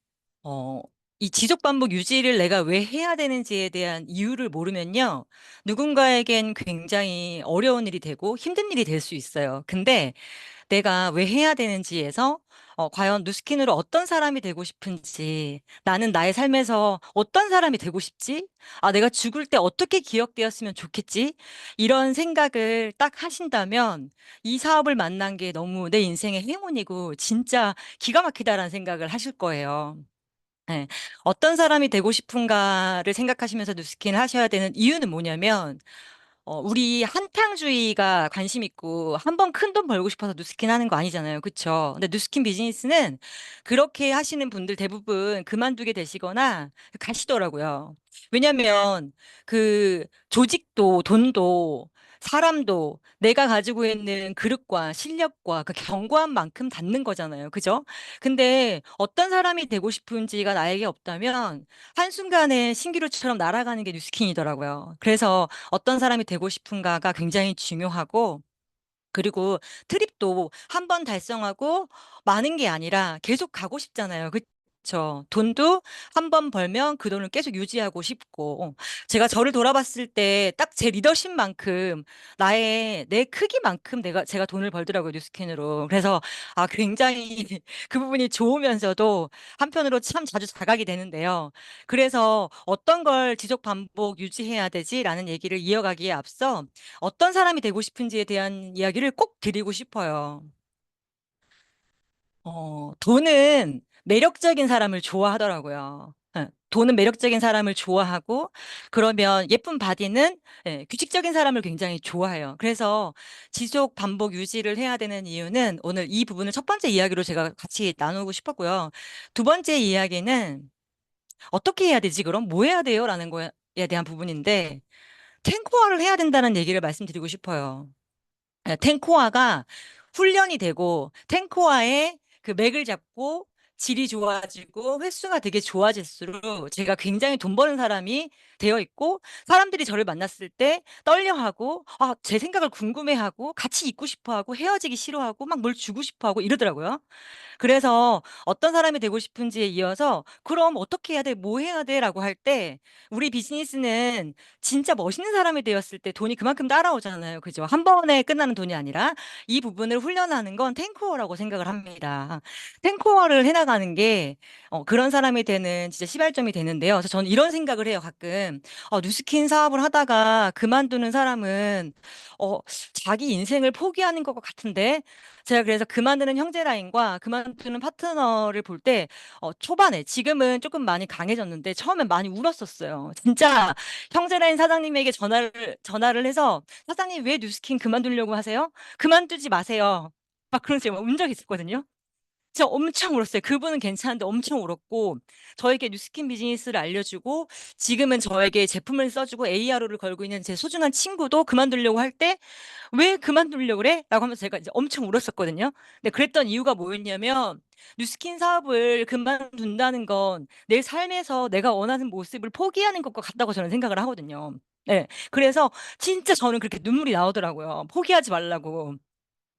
어, 이 지속 반복 유지를 내가 왜 해야 되는지에 대한 이유를 모르면요. 누군가에겐 굉장히 어려운 일이 되고 힘든 일이 될 수 있어요. 근데 내가 왜 해야 되는지에서 과연 누스킨으로 어떤 사람이 되고 싶은지, 나는 나의 삶에서 어떤 사람이 되고 싶지? 아, 내가 죽을 때 어떻게 기억되었으면 좋겠지? 이런 생각을 딱 하신다면 이 사업을 만난 게 너무 내 인생의 행운이고 진짜 기가 막히다라는 생각을 하실 거예요. 네. 어떤 사람이 되고 싶은가를 생각하시면서 누스킨을 하셔야 되는 이유는 뭐냐면, 우리 한탕주의가 관심 있고 한 번 큰 돈 벌고 싶어서 누스킨 하는 거 아니잖아요. 그쵸? 근데 누스킨 비즈니스는 그렇게 하시는 분들 대부분 그만두게 되시거나 가시더라고요. 왜냐면 그 조직도 돈도 사람도 내가 가지고 있는 그릇과 실력과 그 견고한 만큼 닿는 거잖아요. 그죠? 근데 어떤 사람이 되고 싶은지가 나에게 없다면 한순간에 신기루처럼 날아가는 게 뉴스킨이더라고요. 그래서 어떤 사람이 되고 싶은가가 굉장히 중요하고, 그리고 트립도 한 번 달성하고 많은 게 아니라 계속 가고 싶잖아요. 그쵸? 돈도 한 번 벌면 그 돈을 계속 유지하고 싶고, 제가 저를 돌아봤을 때 딱 제 리더십만큼 내 크기만큼 제가 돈을 벌더라고요, 뉴스킨으로. 그래서 굉장히 그 부분이 좋으면서도 한편으로 참 자주 자각이 되는데요. 그래서 어떤 걸 지속 반복 유지해야 되지라는 얘기를 이어가기에 앞서 어떤 사람이 되고 싶은지에 대한 이야기를 꼭 드리고 싶어요. 돈은 매력적인 사람을 좋아하더라고요. 예, 돈은 매력적인 사람을 좋아하고, 그러면 예쁜 바디는 규칙적인 사람을 굉장히 좋아해요. 그래서 지속 반복 유지를 해야 되는 이유는 오늘 이 부분을 첫 번째 이야기로 제가 같이 나누고 싶었고요. 두 번째 이야기는 어떻게 해야 되지, 그럼? 뭐 해야 돼요? 라는 거에 대한 부분인데, 탱고화를 해야 된다는 얘기를 말씀드리고 싶어요. 탱코화가 훈련이 되고 탱코화의 그 맥을 잡고 질이 좋아지고 횟수가 되게 좋아질수록 제가 굉장히 돈 버는 사람이 되어 있고, 사람들이 저를 만났을 때 떨려하고 제 생각을 궁금해하고 같이 있고 싶어하고 헤어지기 싫어하고 막 뭘 주고 싶어하고 이러더라고요. 그래서 어떤 사람이 되고 싶은지에 이어서 그럼 어떻게 해야 돼? 뭐 해야 돼? 라고 할 때 우리 비즈니스는 진짜 멋있는 사람이 되었을 때 돈이 그만큼 따라오잖아요. 그죠? 한 번에 끝나는 돈이 아니라 이 부분을 훈련하는 건 탱크워라고 생각을 합니다. 탱크워를 해나가는 게 그런 사람이 되는 진짜 시발점이 되는데요. 그래서 저는 이런 생각을 해요. 가끔 뉴스킨 사업을 하다가 그만두는 사람은 자기 인생을 포기하는 것 같은데, 제가 그래서 그만두는 형제 라인과 그만두는 파트너를 볼 때 초반에 지금은 조금 많이 강해졌는데 처음엔 많이 울었었어요. 진짜 형제 라인 사장님에게 전화를 해서 사장님 왜 뉴스킨 그만두려고 하세요? 그만두지 마세요. 막 그런 식으로 운 적이 있었거든요. 진짜 엄청 울었어요. 그분은 괜찮은데 엄청 울었고, 저에게 뉴스킨 비즈니스를 알려주고 지금은 저에게 제품을 써주고 ARO를 걸고 있는 제 소중한 친구도 그만두려고 할 때 "왜 그만두려고 그래?" 라고 하면서 제가 이제 엄청 울었었거든요. 근데 그랬던 이유가 뭐였냐면, 뉴스킨 사업을 그만둔다는 건 내 삶에서 내가 원하는 모습을 포기하는 것과 같다고 저는 생각을 하거든요. 네. 그래서 진짜 저는 그렇게 눈물이 나오더라고요, 포기하지 말라고.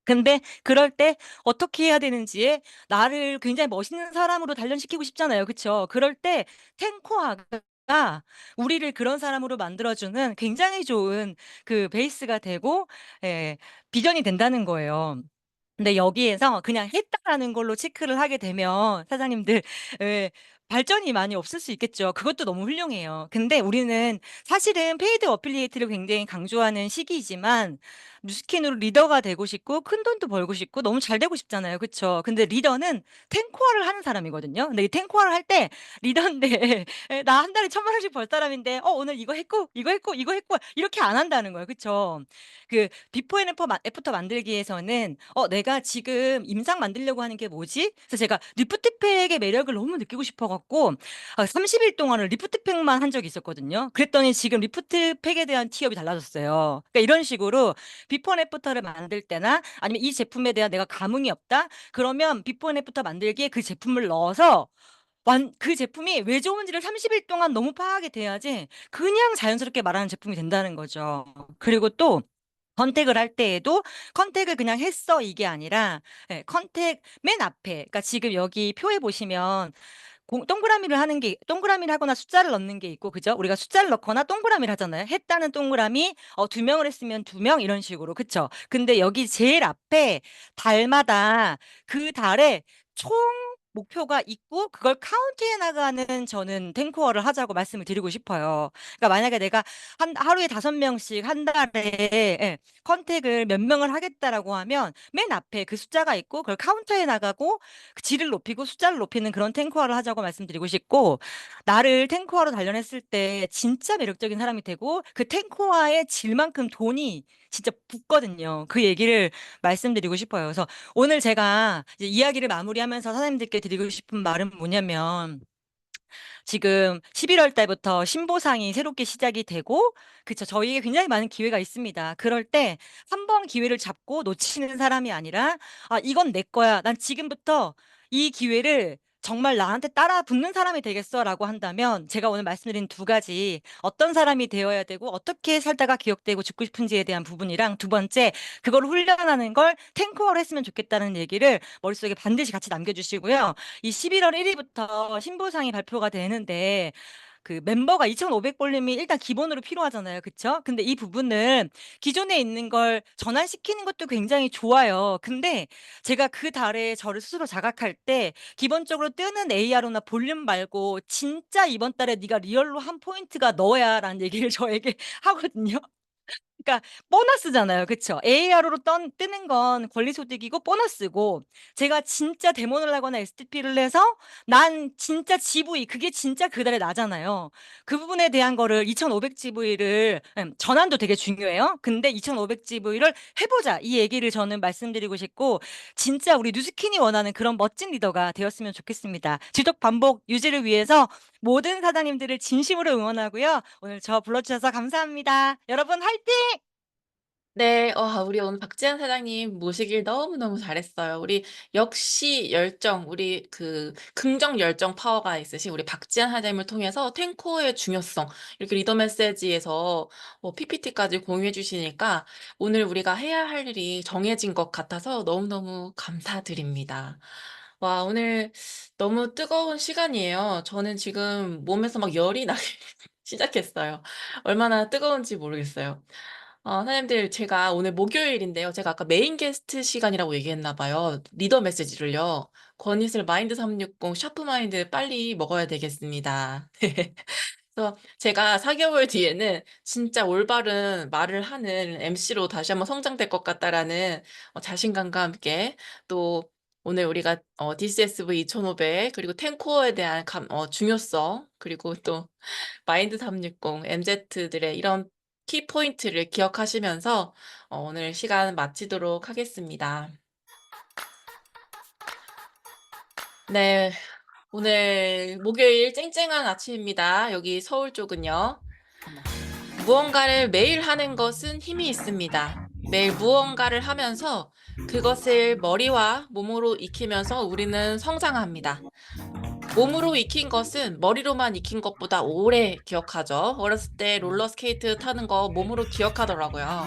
근데 그럴 때 어떻게 해야 되는지에, 나를 굉장히 멋있는 사람으로 단련시키고 싶잖아요. 그쵸? 그럴 때 탱코아가 우리를 그런 사람으로 만들어주는 굉장히 좋은 그 베이스가 되고, 예, 비전이 된다는 거예요. 근데 여기에서 그냥 했다라는 걸로 체크를 하게 되면 사장님들, 예, 발전이 많이 없을 수 있겠죠. 그것도 너무 훌륭해요. 근데 우리는 사실은 페이드 어필리에이트를 굉장히 강조하는 시기이지만 뉴스킨으로 리더가 되고 싶고 큰 돈도 벌고 싶고 너무 잘 되고 싶잖아요. 그쵸? 근데 리더는 탱코화를 하는 사람이거든요. 근데 이 탱코화를 할 때 리더인데 나 한 달에 1,000만 원씩 벌 사람인데 오늘 이거 했고 이거 했고 이거 했고 이렇게 안 한다는 거예요. 그쵸? 그 비포 앤 애프터 만들기에서는 내가 지금 임상 만들려고 하는 게 뭐지? 그래서 제가 리프트팩의 매력을 너무 느끼고 싶어 갖고 30일 동안을 리프트팩만 한 적이 있었거든요. 그랬더니 지금 리프트팩에 대한 티업이 달라졌어요. 그러니까 이런 식으로 비포 앤 애프터를 만들 때나 아니면 이 제품에 대한 내가 감흥이 없다? 그러면 비포 앤 애프터 만들기에 그 제품을 넣어서 그 제품이 왜 좋은지를 30일 동안 너무 파악이 돼야지 그냥 자연스럽게 말하는 제품이 된다는 거죠. 그리고 또 컨택을 할 때에도 "컨택을 그냥 했어." 이게 아니라, 컨택 맨 앞에, 그러니까 지금 여기 표에 보시면 동그라미를 하는 게 동그라미를 하거나 숫자를 넣는 게 있고 그죠? 우리가 숫자를 넣거나 동그라미를 하잖아요. 했다는 동그라미 2명을 했으면 2명 이런 식으로 그쵸? 근데 여기 제일 앞에 달마다 그 달에 총 목표가 있고 그걸 카운트해 나가는 저는 탱코어를 하자고 말씀을 드리고 싶어요. 그러니까 만약에 내가 하루에 5명씩 한 달에 예, 컨택을 몇 명을 하겠다라고 하면 맨 앞에 그 숫자가 있고 그걸 카운트해 나가고 그 질을 높이고 숫자를 높이는 그런 탱커화를 하자고 말씀드리고 싶고 나를 탱커화로 단련했을 때 진짜 매력적인 사람이 되고 그 탱커화의 질만큼 돈이 진짜 붙거든요. 그 얘기를 말씀드리고 싶어요. 그래서 오늘 제가 이제 이야기를 마무리하면서 사장님들께 드리고 싶은 말은 뭐냐면 지금 11월 달부터 신보상이 새롭게 시작이 되고, 그쵸. 저희에게 굉장히 많은 기회가 있습니다. 그럴 때 한 번 기회를 잡고 놓치는 사람이 아니라, 아, 이건 내 거야. 난 지금부터 이 기회를 정말 나한테 따라 붙는 사람이 되겠어라고 한다면 제가 오늘 말씀드린 두 가지 어떤 사람이 되어야 되고 어떻게 살다가 기억되고 죽고 싶은지에 대한 부분이랑 두 번째 그걸 훈련하는 걸 탱커를 했으면 좋겠다는 얘기를 머릿속에 반드시 같이 남겨주시고요. 이 11월 1일부터 신보상이 발표가 되는데 그 멤버가 2,500볼륨이 일단 기본으로 필요하잖아요. 그쵸? 근데 이 부분은 기존에 있는 걸 전환시키는 것도 굉장히 좋아요. 근데 제가 그 달에 저를 스스로 자각할 때 기본적으로 뜨는 AR로나 볼륨 말고 진짜 이번 달에 네가 리얼로 한 포인트가 너야라는 얘기를 저에게 하거든요. 그러니까 보너스잖아요. 그쵸? AR로 뜨는 건 권리소득이고 보너스고 제가 진짜 데모를 하거나 STP를 해서 난 진짜 GV 그게 진짜 그달에 나잖아요. 그 부분에 대한 거를 2,500GV를 전환도 되게 중요해요. 근데 2,500GV를 해보자 이 얘기를 저는 말씀드리고 싶고 진짜 우리 뉴스킨이 원하는 그런 멋진 리더가 되었으면 좋겠습니다. 지속 반복 유지를 위해서 모든 사장님들을 진심으로 응원하고요. 오늘 저 불러주셔서 감사합니다. 여러분 화이팅! 네. 우리 오늘 박지한 사장님 모시길 너무너무 잘했어요. 우리 역시 열정, 우리 그 긍정 열정 파워가 있으신 우리 박지한 사장님을 통해서 탱코의 중요성, 이렇게 리더 메시지에서 PPT까지 공유해 주시니까 오늘 우리가 해야 할 일이 정해진 것 같아서 너무너무 감사드립니다. 와, 오늘 너무 뜨거운 시간이에요. 저는 지금 몸에서 막 열이 나기 시작했어요. 얼마나 뜨거운지 모르겠어요. 선생님들, 제가 오늘 목요일인데요. 제가 아까 메인 게스트 시간이라고 얘기했나 봐요. 리더 메시지를요. 권희슬 마인드 360 샤프 마인드 빨리 먹어야 되겠습니다. 그래서 제가 4개월 뒤에는 진짜 올바른 말을 하는 MC로 다시 한번 성장될 것 같다라는 자신감과 함께 또 오늘 우리가 DCSV 2500 그리고 탱코어에 대한 중요성 그리고 또 마인드 360, MZ들의 이런 키포인트를 기억하시면서 오늘 시간 마치도록 하겠습니다. 네, 오늘 목요일 쨍쨍한 아침입니다. 여기 서울 쪽은요. 무언가를 매일 하는 것은 힘이 있습니다. 매일 무언가를 하면서 그것을 머리와 몸으로 익히면서 우리는 성장합니다. 몸으로 익힌 것은 머리로만 익힌 것보다 오래 기억하죠. 어렸을 때 롤러스케이트 타는 거 몸으로 기억하더라고요.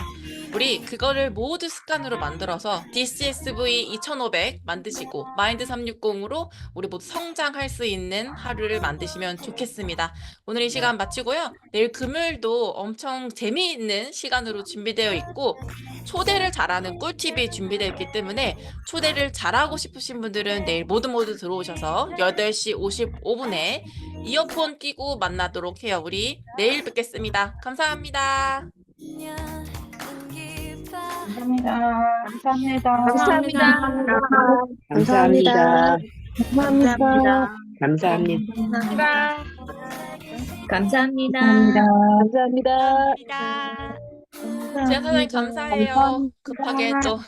우리 그거를 모두 습관으로 만들어서 DCSV 2500 만드시고 마인드 360으로 우리 모두 성장할 수 있는 하루를 만드시면 좋겠습니다. 오늘 이 시간 마치고요. 내일 금요일도 엄청 재미있는 시간으로 준비되어 있고 초대를 잘하는 꿀팁이 준비되어 있기 때문에 초대를 잘하고 싶으신 분들은 내일 모두 들어오셔서 8시 55분에 이어폰 끼고 만나도록 해요. 우리 내일 뵙겠습니다. 감사합니다. 감사합니다. 감사합니다. 감사합니다. 감사합니다. 감사합니다. 감사합니다. 감사합니다. 감사합니다. 감사합니다. 지한 사장님 감사해요. 급하게 또.